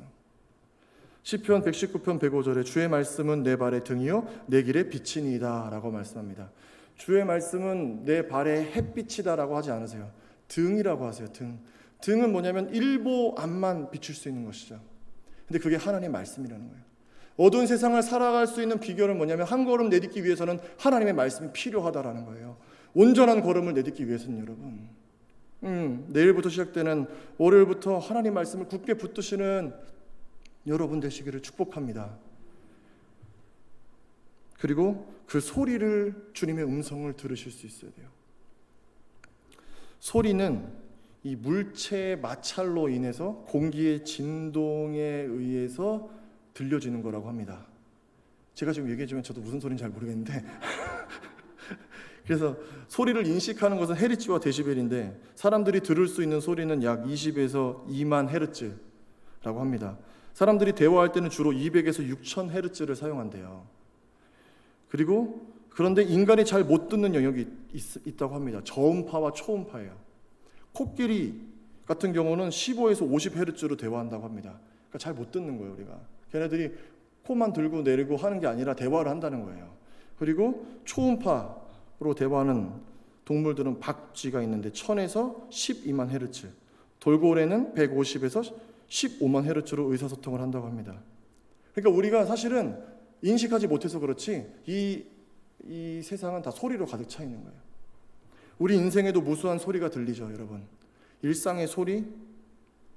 시편 119편 105절에 주의 말씀은 내 발의 등이요 내 길의 빛이니이다 라고 말씀합니다. 주의 말씀은 내 발의 햇빛이다라고 하지 않으세요. 등이라고 하세요. 등은 뭐냐면 일보 앞만 비출 수 있는 것이죠. 근데 그게 하나님의 말씀이라는 거예요. 어두운 세상을 살아갈 수 있는 비결은 뭐냐면 한 걸음 내딛기 위해서는 하나님의 말씀이 필요하다라는 거예요. 온전한 걸음을 내딛기 위해서는 여러분, 내일부터 시작되는 월요일부터 하나님 말씀을 굳게 붙드시는 여러분 되시기를 축복합니다. 그리고 그 소리를, 주님의 음성을 들으실 수 있어야 돼요. 소리는 이 물체의 마찰로 인해서 공기의 진동에 의해서 들려지는 거라고 합니다. 제가 지금 얘기해주면 저도 무슨 소리인지 잘 모르겠는데 그래서 소리를 인식하는 것은 헤르츠와 데시벨인데 사람들이 들을 수 있는 소리는 약 20에서 2만 헤르츠라고 합니다. 사람들이 대화할 때는 주로 200에서 6000 헤르츠를 사용한대요. 그리고 그런데 인간이 잘 못 듣는 영역이 있다고 합니다. 저음파와 초음파예요. 코끼리 같은 경우는 15에서 50 헤르츠로 대화한다고 합니다. 그러니까 잘 못 듣는 거예요, 우리가. 걔네들이 코만 들고 내리고 하는 게 아니라 대화를 한다는 거예요. 그리고 초음파로 대화하는 동물들은 박쥐가 있는데 1000에서 12만 헤르츠, 돌고래는 150에서 15만 헤르츠로 의사소통을 한다고 합니다. 그러니까 우리가 사실은 인식하지 못해서 그렇지 이 세상은 다 소리로 가득 차 있는 거예요. 우리 인생에도 무수한 소리가 들리죠, 여러분. 일상의 소리,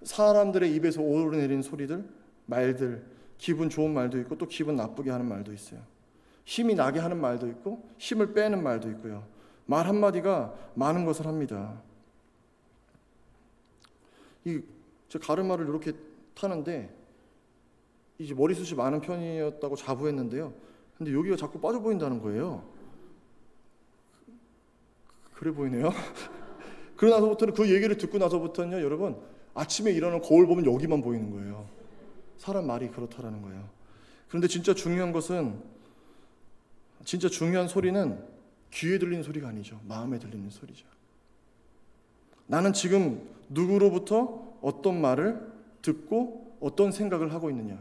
사람들의 입에서 오르내리는 소리들, 말들, 기분 좋은 말도 있고 또 기분 나쁘게 하는 말도 있어요. 힘이 나게 하는 말도 있고 힘을 빼는 말도 있고요. 말 한마디가 많은 것을 합니다. 저 가르마를 이렇게 타는데 이제 머리숱이 많은 편이었다고 자부했는데요. 근데 여기가 자꾸 빠져 보인다는 거예요. 그래 보이네요. 그러고 나서부터는 그 얘기를 듣고 나서부터는요, 여러분 아침에 일어나면 거울 보면 여기만 보이는 거예요. 사람 말이 그렇다라는 거예요. 그런데 진짜 중요한 소리는 귀에 들리는 소리가 아니죠. 마음에 들리는 소리죠. 나는 지금 누구로부터 어떤 말을 듣고 어떤 생각을 하고 있느냐.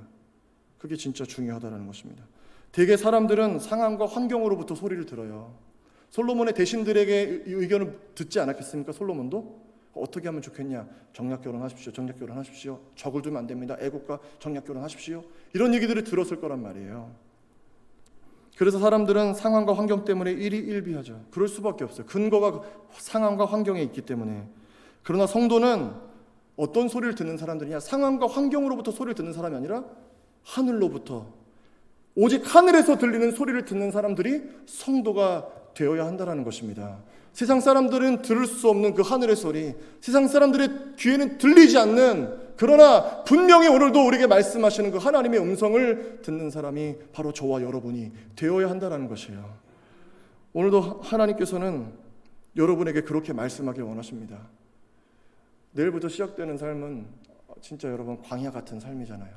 그게 진짜 중요하다는 것입니다. 대개 사람들은 상황과 환경으로부터 소리를 들어요. 솔로몬의 대신들에게 의견을 듣지 않았겠습니까? 솔로몬도 어떻게 하면 좋겠냐? 정략 결혼하십시오. 정략 결혼하십시오. 적을 두면 안 됩니다. 애국과 정략 결혼하십시오. 이런 얘기들을 들었을 거란 말이에요. 그래서 사람들은 상황과 환경 때문에 일희일비하죠. 그럴 수밖에 없어요. 근거가 상황과 환경에 있기 때문에. 그러나 성도는 어떤 소리를 듣는 사람들이냐? 상황과 환경으로부터 소리를 듣는 사람이 아니라 하늘로부터, 오직 하늘에서 들리는 소리를 듣는 사람들이 성도가 되어야 한다는 것입니다. 세상 사람들은 들을 수 없는 그 하늘의 소리, 세상 사람들의 귀에는 들리지 않는, 그러나 분명히 오늘도 우리에게 말씀하시는 그 하나님의 음성을 듣는 사람이 바로 저와 여러분이 되어야 한다는 것이에요. 오늘도 하나님께서는 여러분에게 그렇게 말씀하길 원하십니다. 내일부터 시작되는 삶은 진짜 여러분 광야 같은 삶이잖아요.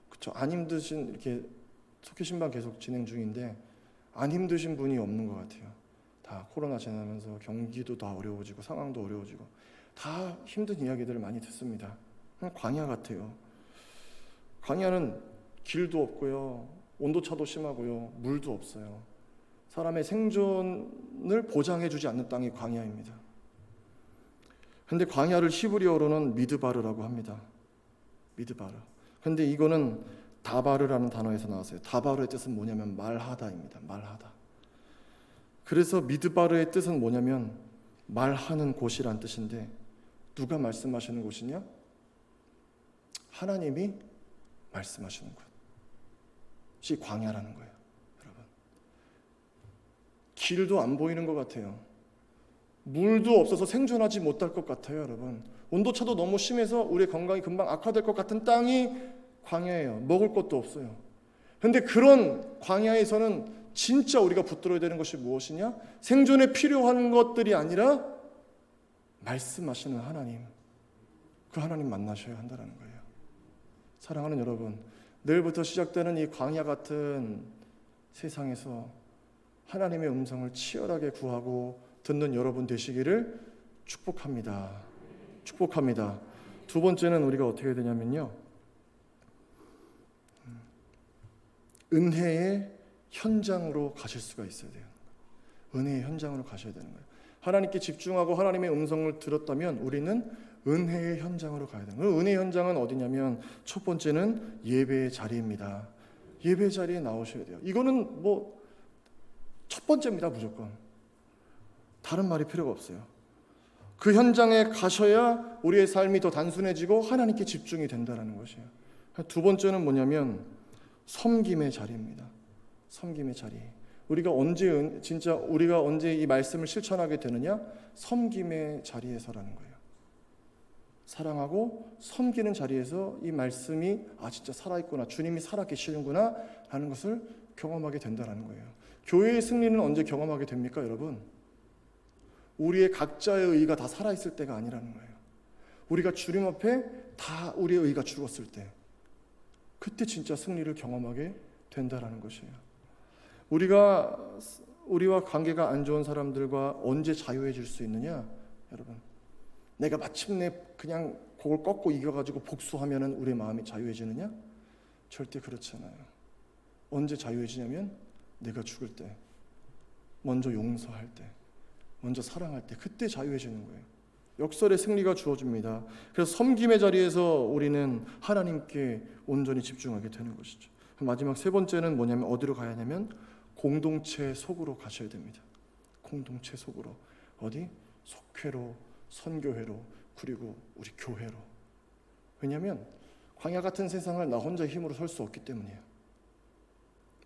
그렇죠? 안 힘드신, 이렇게 속회 신방 계속 진행 중인데 안 힘드신 분이 없는 것 같아요. 다 코로나 지나면서 경기도 다 어려워지고 상황도 어려워지고 다 힘든 이야기들을 많이 듣습니다. 광야 같아요. 광야는 길도 없고요, 온도차도 심하고요, 물도 없어요. 사람의 생존을 보장해주지 않는 땅이 광야입니다. 근데 광야를 히브리어로는 미드바르라고 합니다. 미드바르. 근데 이거는 다바르라는 단어에서 나왔어요. 다바르의 뜻은 뭐냐면 말하다입니다. 말하다. 그래서 미드바르의 뜻은 뭐냐면 말하는 곳이란 뜻인데, 누가 말씀하시는 곳이냐? 하나님이 말씀하시는 곳이 광야라는 거예요. 여러분, 길도 안 보이는 것 같아요. 물도 없어서 생존하지 못할 것 같아요. 여러분, 온도차도 너무 심해서 우리의 건강이 금방 악화될 것 같은 땅이 광야예요. 먹을 것도 없어요. 그런데 그런 광야에서는 진짜 우리가 붙들어야 되는 것이 무엇이냐? 생존에 필요한 것들이 아니라 말씀하시는 하나님, 그 하나님 만나셔야 한다는 거예요. 사랑하는 여러분, 내일부터 시작되는 이 광야 같은 세상에서 하나님의 음성을 치열하게 구하고 듣는 여러분 되시기를 축복합니다. 축복합니다. 두 번째는 우리가 어떻게 해야 되냐면요, 은혜의 현장으로 가실 수가 있어야 돼요. 은혜의 현장으로 가셔야 되는 거예요. 하나님께 집중하고 하나님의 음성을 들었다면 우리는 은혜의 현장으로 가야 돼요. 그 은혜의 현장은 어디냐면 첫 번째는 예배의 자리입니다. 예배 자리에 나오셔야 돼요. 이거는 뭐 첫 번째입니다. 무조건. 다른 말이 필요가 없어요. 그 현장에 가셔야 우리의 삶이 더 단순해지고 하나님께 집중이 된다는 것이에요. 두 번째는 뭐냐면 섬김의 자리입니다. 섬김의 자리. 우리가 언제 이 말씀을 실천하게 되느냐? 섬김의 자리에서라는 거예요. 사랑하고 섬기는 자리에서 이 말씀이 진짜 살아있구나, 주님이 살아계시는구나 라는 것을 경험하게 된다는 거예요. 교회의 승리는 언제 경험하게 됩니까, 여러분? 우리의 각자의 의가 다 살아있을 때가 아니라는 거예요. 우리가 주님 앞에 다 우리의 의가 죽었을 때, 그때 진짜 승리를 경험하게 된다는 것이에요. 우리와 관계가 안 좋은 사람들과 언제 자유해질 수 있느냐, 여러분? 내가 마침내 그냥 그걸 꺾고 이겨가지고 복수하면은 우리의 마음이 자유해지느냐? 절대 그렇지 않아요. 언제 자유해지냐면 내가 죽을 때, 먼저 용서할 때, 먼저 사랑할 때, 그때 자유해지는 거예요. 역설의 승리가 주어집니다. 그래서 섬김의 자리에서 우리는 하나님께 온전히 집중하게 되는 것이죠. 마지막 세 번째는 뭐냐면 어디로 가야 하냐면 공동체 속으로 가셔야 됩니다. 공동체 속으로. 어디? 속회로, 선교회로, 그리고 우리 교회로. 왜냐하면 광야 같은 세상을 나 혼자 힘으로 설 수 없기 때문이에요.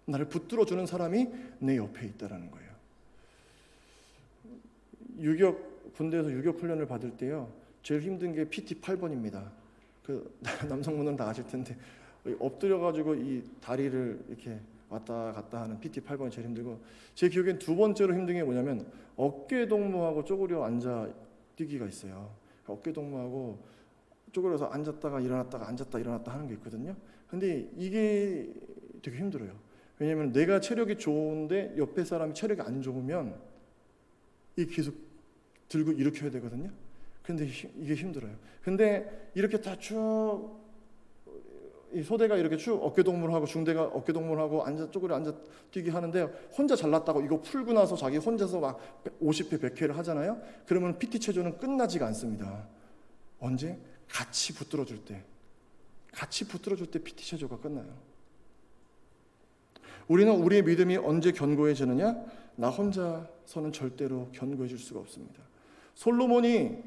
나를 붙들어주는 사람이 내 옆에 있다라는 거예요. 군대에서 유격 훈련을 받을 때요, 제일 힘든 게 PT 8번입니다. 그 남성분들은 다 아실 텐데 엎드려가지고 이 다리를 이렇게 왔다 갔다 하는 PT 8번이 제일 힘들고, 제 기억엔 두 번째로 힘든 게 뭐냐면 어깨 동무하고 쪼그려 앉아 뛰기가 있어요. 어깨 동무하고 쪼그려서 앉았다가 일어났다가 앉았다 일어났다 하는 게 있거든요. 근데 이게 되게 힘들어요. 왜냐하면 내가 체력이 좋은데 옆에 사람이 체력이 안 좋으면 이 계속 들고 일으켜야 되거든요. 근데 이게 힘들어요. 근데 이렇게 다 쭉 이 소대가 이렇게 쭉 어깨 동무하고 중대가 어깨 동무하고 쪼그려 앉아 뛰기 하는데, 혼자 잘났다고 이거 풀고 나서 자기 혼자서 막 50회 100회를 하잖아요. 그러면 PT 체조는 끝나지가 않습니다. 언제? 같이 붙들어줄 때 PT 체조가 끝나요. 우리는 우리의 믿음이 언제 견고해지느냐? 나 혼자서는 절대로 견고해질 수가 없습니다. 솔로몬이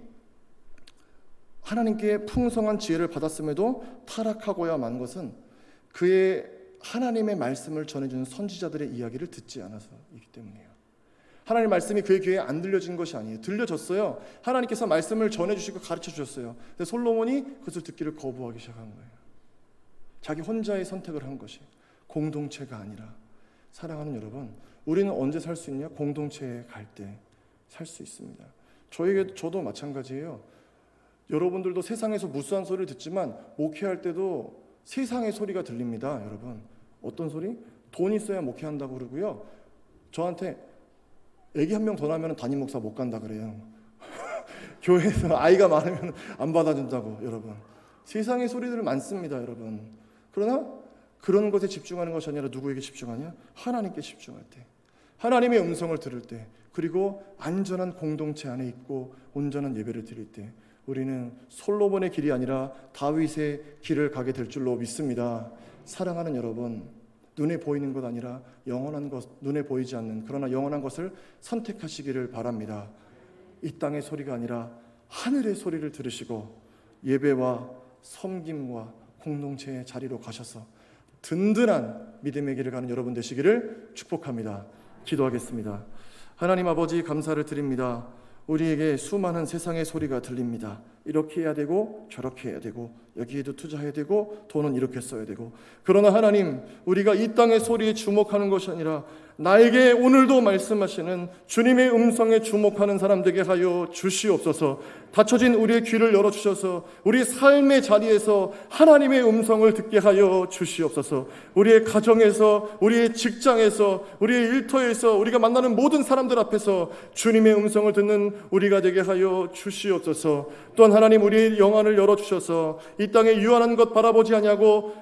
하나님께 풍성한 지혜를 받았음에도 타락하고야 만 것은 그의 하나님의 말씀을 전해주는 선지자들의 이야기를 듣지 않아서이기 때문이에요. 하나님의 말씀이 그의 귀에 안 들려진 것이 아니에요. 들려졌어요. 하나님께서 말씀을 전해주시고 가르쳐 주셨어요. 근데 솔로몬이 그것을 듣기를 거부하기 시작한 거예요. 자기 혼자의 선택을 한 것이, 공동체가 아니라. 사랑하는 여러분, 우리는 언제 살 수 있냐? 공동체에 갈 때 살 수 있습니다. 저도 마찬가지예요. 여러분들도 세상에서 무수한 소리를 듣지만 목회할 때도 세상의 소리가 들립니다. 여러분, 어떤 소리? 돈 있어야 목회한다고 그러고요, 저한테 애기 한 명 더 낳으면 담임 목사 못 간다 그래요. 교회에서 아이가 많으면 안 받아준다고. 여러분, 세상의 소리들 많습니다. 여러분, 그러나 그런 것에 집중하는 것이 아니라 누구에게 집중하냐? 하나님께 집중할 때, 하나님의 음성을 들을 때, 그리고 안전한 공동체 안에 있고 온전한 예배를 드릴 때, 우리는 솔로몬의 길이 아니라 다윗의 길을 가게 될 줄로 믿습니다. 사랑하는 여러분, 눈에 보이는 것 아니라 영원한 것, 눈에 보이지 않는 그러나 영원한 것을 선택하시기를 바랍니다. 이 땅의 소리가 아니라 하늘의 소리를 들으시고 예배와 섬김과 공동체의 자리로 가셔서 든든한 믿음의 길을 가는 여러분 되시기를 축복합니다. 기도하겠습니다. 하나님 아버지, 감사를 드립니다. 우리에게 수많은 세상의 소리가 들립니다. 이렇게 해야 되고 저렇게 해야 되고 여기에도 투자해야 되고 돈은 이렇게 써야 되고. 그러나 하나님, 우리가 이 땅의 소리에 주목하는 것이 아니라 나에게 오늘도 말씀하시는 주님의 음성에 주목하는 사람 되게 하여 주시옵소서. 닫혀진 우리의 귀를 열어주셔서 우리 삶의 자리에서 하나님의 음성을 듣게 하여 주시옵소서. 우리의 가정에서, 우리의 직장에서, 우리의 일터에서, 우리가 만나는 모든 사람들 앞에서 주님의 음성을 듣는 우리가 되게 하여 주시옵소서. 또한 하나님, 우리의 영안을 열어주셔서 이 땅에 유한한 것 바라보지 아니하고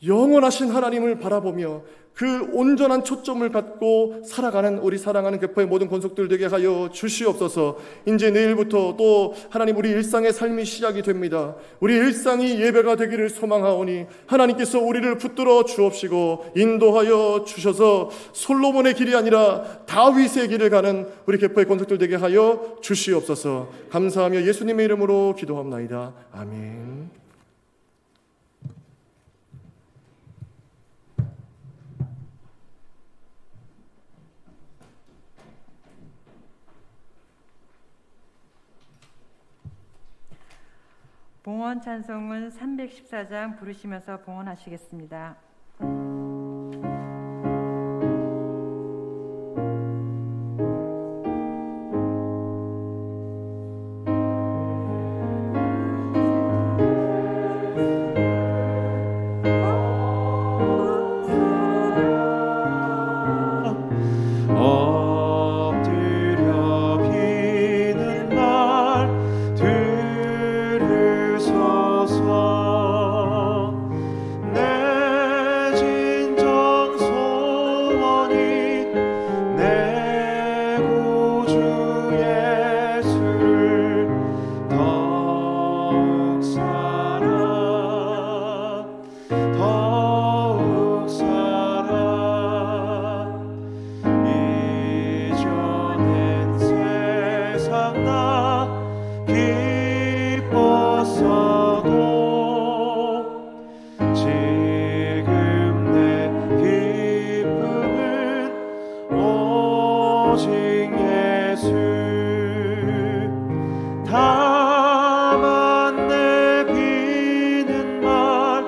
영원하신 하나님을 바라보며 그 온전한 초점을 갖고 살아가는 우리 사랑하는 교포의 모든 권속들 되게 하여 주시옵소서. 이제 내일부터 또 하나님, 우리 일상의 삶이 시작이 됩니다. 우리 일상이 예배가 되기를 소망하오니 하나님께서 우리를 붙들어 주옵시고 인도하여 주셔서 솔로몬의 길이 아니라 다윗의 길을 가는 우리 교포의 권속들 되게 하여 주시옵소서. 감사하며 예수님의 이름으로 기도합나이다. 아멘. 봉헌 찬송은 314장 부르시면서 봉헌하시겠습니다. 엎드려 비는 말 들으소서. 내 진정 소원이 내 구주 예수를 더욱 사랑 더욱 사랑. 이전엔 세상 나 기뻤어도 지금 내 기쁨은 오직 예수. 다만 내 비는 말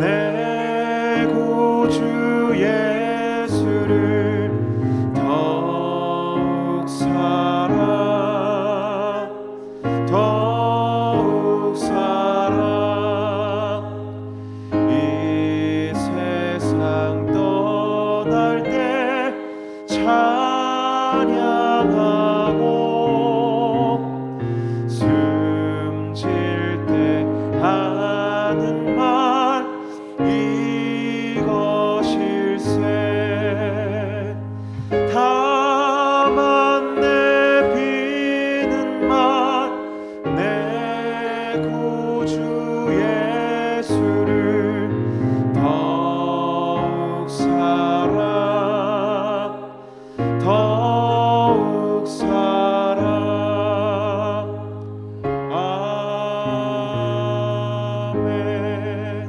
내 구주 예수를 더욱 사랑 더욱 사랑. 이 세상 떠날 때 찬양하고 숨질 때 하는 말 이것일세. 다만 내 비는 말 내 구주 예수를 더욱 사랑 더욱 사랑. 아멘.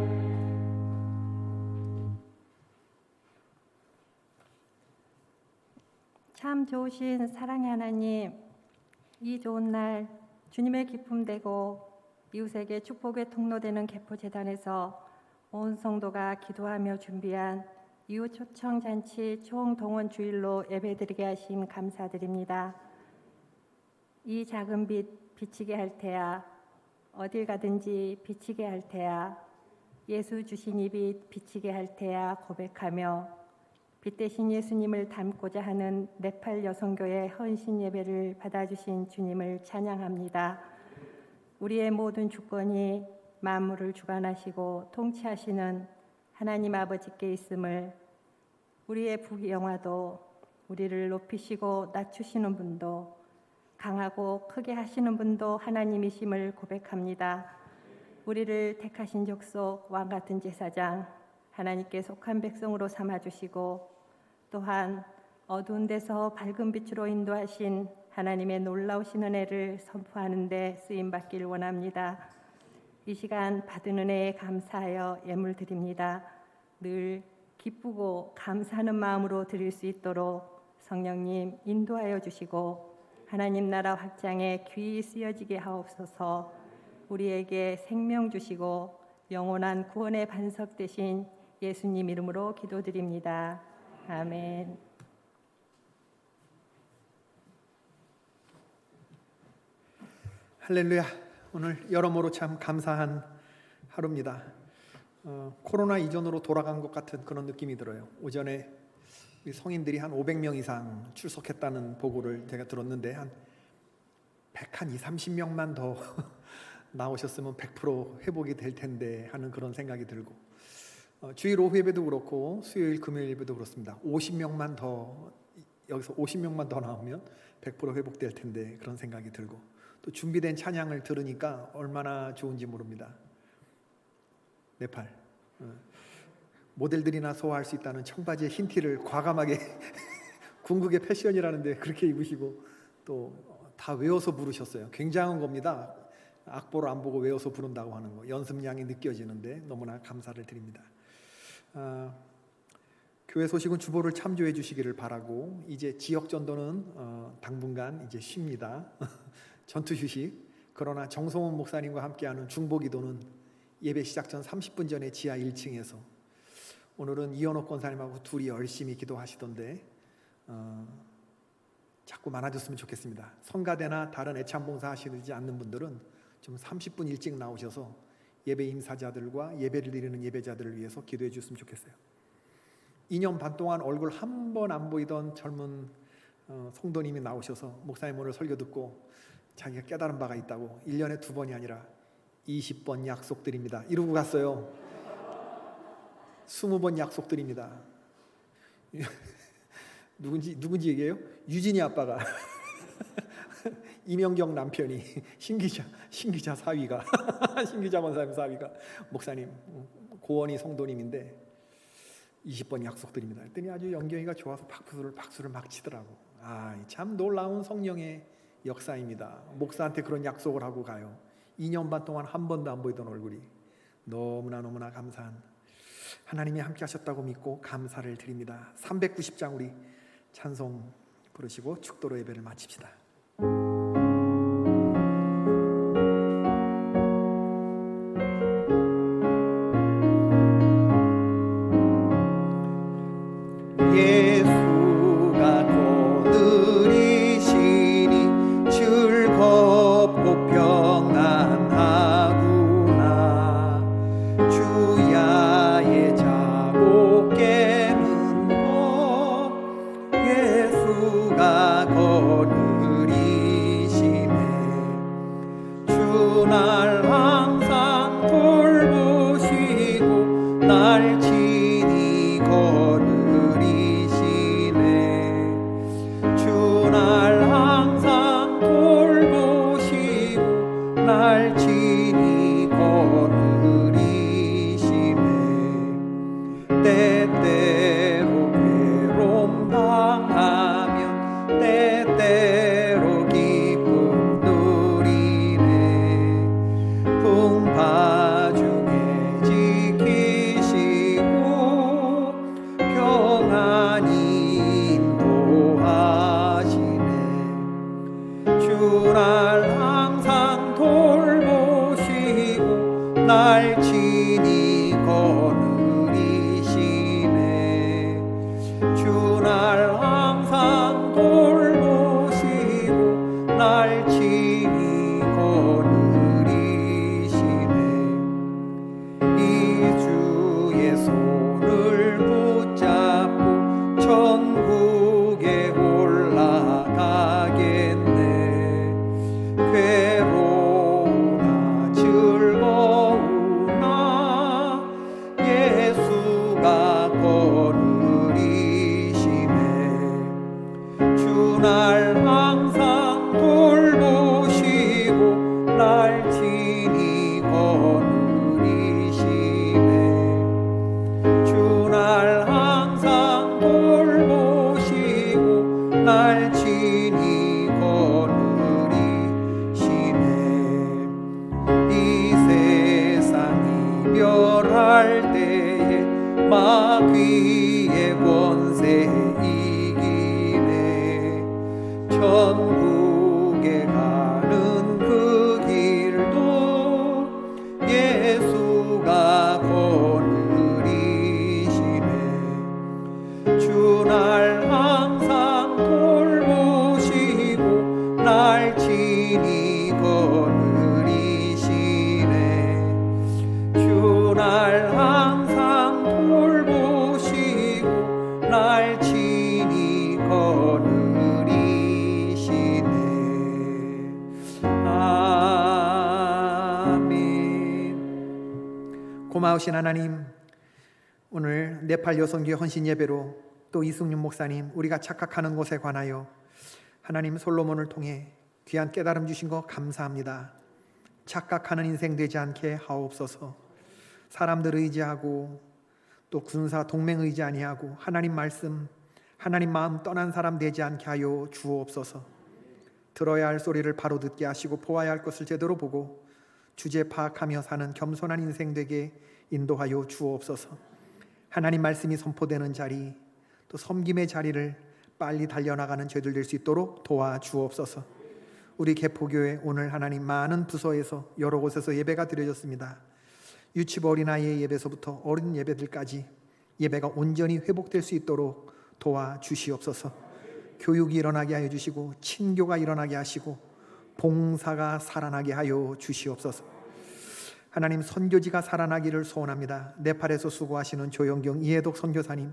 참 좋으신 사랑의 하나님, 이 좋은 날 주님의 기쁨 되고 이웃에게 축복의 통로되는 개포재단에서 온 성도가 기도하며 준비한 이웃 초청 잔치 총동원 주일로 예배드리게 하심 감사드립니다. 이 작은 빛 비치게 할 테야, 어딜 가든지 비치게 할 테야, 예수 주신 이 빛 비치게 할 테야 고백하며 빛 대신 예수님을 닮고자 하는 네팔 여성교회 헌신 예배를 받아주신 주님을 찬양합니다. 우리의 모든 주권이 만물을 주관하시고 통치하시는 하나님 아버지께 있음을, 우리의 부귀영화도 우리를 높이시고 낮추시는 분도 강하고 크게 하시는 분도 하나님이심을 고백합니다. 우리를 택하신 족속 왕같은 제사장, 하나님께 속한 백성으로 삼아주시고 또한 어두운 데서 밝은 빛으로 인도하신 하나님의 놀라우신 은혜를 선포하는 데 쓰임받기를 원합니다. 이 시간 받은 은혜에 감사하여 예물 드립니다. 늘 기쁘고 감사하는 마음으로 드릴 수 있도록 성령님 인도하여 주시고 하나님 나라 확장에 귀히 쓰여지게 하옵소서. 우리에게 생명 주시고 영원한 구원의 반석 되신 예수님 이름으로 기도드립니다. 아멘. 할렐루야. 오늘 여러모로 참 감사한 하루입니다. 코로나 이전으로 돌아간 것 같은 그런 느낌이 들어요. 오전에 우리 성인들이 한 500명 이상 출석했다는 보고를 제가 들었는데 한 120-30명만 더 나오셨으면 100% 회복이 될 텐데 하는 그런 생각이 들고, 주일 오후 예배도 그렇고 수요일 금요일 예배도 그렇습니다. 50명만 더, 여기서 50명만 더 나오면 100% 회복될 텐데 그런 생각이 들고, 또 준비된 찬양을 들으니까 얼마나 좋은지 모릅니다. 네팔 모델들이나 소화할 수 있다는 청바지에 흰 티를 과감하게 궁극의 패션이라는데 그렇게 입으시고 또 다 외워서 부르셨어요. 굉장한 겁니다. 악보를 안 보고 외워서 부른다고 하는 거, 연습량이 느껴지는데 너무나 감사를 드립니다. 교회 소식은 주보를 참조해 주시기를 바라고, 이제 지역 전도는 당분간 이제 쉽니다. 전투 휴식. 그러나 정성훈 목사님과 함께하는 중보기도는 예배 시작 전 30분 전에 지하 1층에서, 오늘은 이현옥 권사님하고 둘이 열심히 기도하시던데 자꾸 많아졌으면 좋겠습니다. 성가대나 다른 애참봉사 하시지 않는 분들은 좀 30분 일찍 나오셔서 예배 임사자들과 예배를 드리는 예배자들을 위해서 기도해 주셨으면 좋겠어요. 2년 반 동안 얼굴 한 번 안 보이던 젊은 성도님이 나오셔서 목사님 오늘 설교 듣고 자기가 깨달은 바가 있다고 1년에 2번이 아니라 20번 약속드립니다 이러고 갔어요. 20번 약속드립니다. 누군지 얘기해요? 유진이 아빠가 이명경 남편이 신기자 사위가 신기자 권사님 사위가 목사님 고원희 성도님인데 20번 약속드립니다 했더니 아주 연경이가 좋아서 박수를 막 치더라고. 참 놀라운 성령의 역사입니다. 목사한테 그런 약속을 하고 가요. 2년 반 동안 한 번도 안 보이던 얼굴이 너무나 감사한 하나님이 함께 하셨다고 믿고 감사를 드립니다. 390장 우리 찬송 부르시고 축도로 예배를 마칩시다. 예수가 거느리시니 즐겁고 평안하구나. 주야의 자고 깨는 것 예수가 거느리시네. 주날 항상 돌보시고 날 친히 날 항상 돌보시고 날 친히 거느리시네. 때때로 괴로움 당하면 때때로 기쁨 누리네. 풍파 중에 지키시고 평안히 주날 항상 돌보시고 날 친히 거느리시네. 주날 항상 돌보시고 날 친히 거느리시네. 이 주의 손을 붙잡고 천국에 올라가겠네. 괴로우나 즐거우나 예수가 거느리시네. 주날 항상 돌보시고 날 친히 거느리시네. 주날 항상 돌보시고 날 친히 이 세상 이별할 때에 마귀의 권세 이기네. 천국에 가는 그 길도 예수가 거느리시네. 주날 항상 돌보시고 날 친히 거느리시네. 주날 항상 돌보시고 날 친히 거느리시네. 아멘. 고마우신 하나님, 오늘 네팔 여성교회 헌신 예배로 또 이승윤 목사님 우리가 착각하는 것에 관하여 하나님 솔로몬을 통해 귀한 깨달음 주신 것 감사합니다. 착각하는 인생 되지 않게 하옵소서. 사람들 의지하고 또 군사 동맹 의지 아니하고 하나님 말씀 하나님 마음 떠난 사람 되지 않게 하여 주옵소서. 들어야 할 소리를 바로 듣게 하시고 보아야 할 것을 제대로 보고 주제 파악하며 사는 겸손한 인생 되게 인도하여 주옵소서. 하나님 말씀이 선포되는 자리 또 섬김의 자리를 빨리 달려나가는 저희들 될 수 있도록 도와주옵소서. 우리 개포교회 오늘 하나님 많은 부서에서 여러 곳에서 예배가 드려졌습니다. 유치부 어린아이의 예배서부터 어린 예배들까지 예배가 온전히 회복될 수 있도록 도와주시옵소서. 교육이 일어나게 하여 주시고 친교가 일어나게 하시고 봉사가 살아나게 하여 주시옵소서. 하나님, 선교지가 살아나기를 소원합니다. 네팔에서 수고하시는 조영경 이해독 선교사님,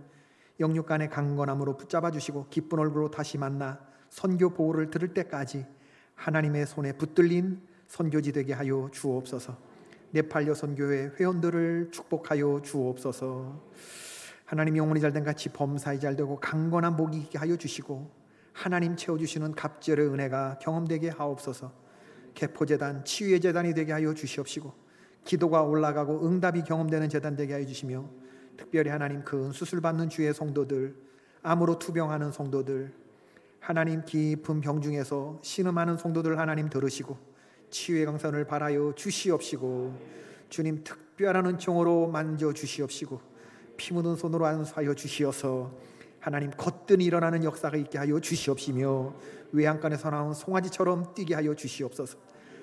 영육간의 강건함으로 붙잡아 주시고 기쁜 얼굴로 다시 만나 선교 보호를 들을 때까지 하나님의 손에 붙들린 선교지 되게 하여 주옵소서. 네팔 여선교회 회원들을 축복하여 주옵소서. 하나님, 영혼이 잘된 같이 범사에 잘되고 강건한 복이 있게 하여 주시고 하나님 채워주시는 갑절의 은혜가 경험되게 하옵소서. 개포재단 치유의 재단이 되게 하여 주시옵시고 기도가 올라가고 응답이 경험되는 재단 되게 하여 주시며 특별히 하나님 그 수술받는 주의 성도들, 암으로 투병하는 성도들, 하나님 깊은 병 중에서 신음하는 성도들 하나님 들으시고 치유의 강선을 바라여 주시옵시고 주님 특별한 은총으로 만져 주시옵시고 피 묻은 손으로 안수하여 주시어서 하나님 거뜬히 일어나는 역사가 있게 하여 주시옵시며 외양간에서 나온 송아지처럼 뛰게 하여 주시옵소서.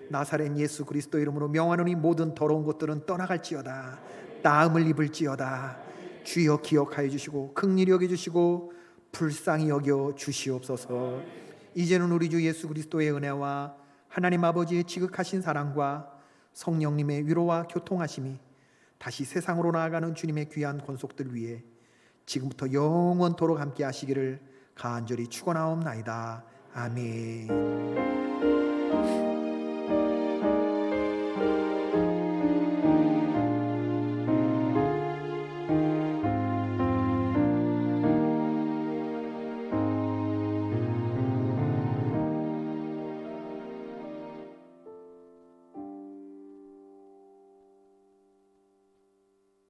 나사렛 예수 그리스도 이름으로 명하노니 모든 더러운 것들은 떠나갈지어다. 나음을 입을지어다. 주여 기억하여 주시고 긍휼히 여겨 주시고 불쌍히 여겨 주시옵소서. 이제는 우리 주 예수 그리스도의 은혜와 하나님 아버지의 지극하신 사랑과 성령님의 위로와 교통하심이 다시 세상으로 나아가는 주님의 귀한 권속들 위에 지금부터 영원토록 함께 하시기를 간절히 축원하옵나이다. 아멘.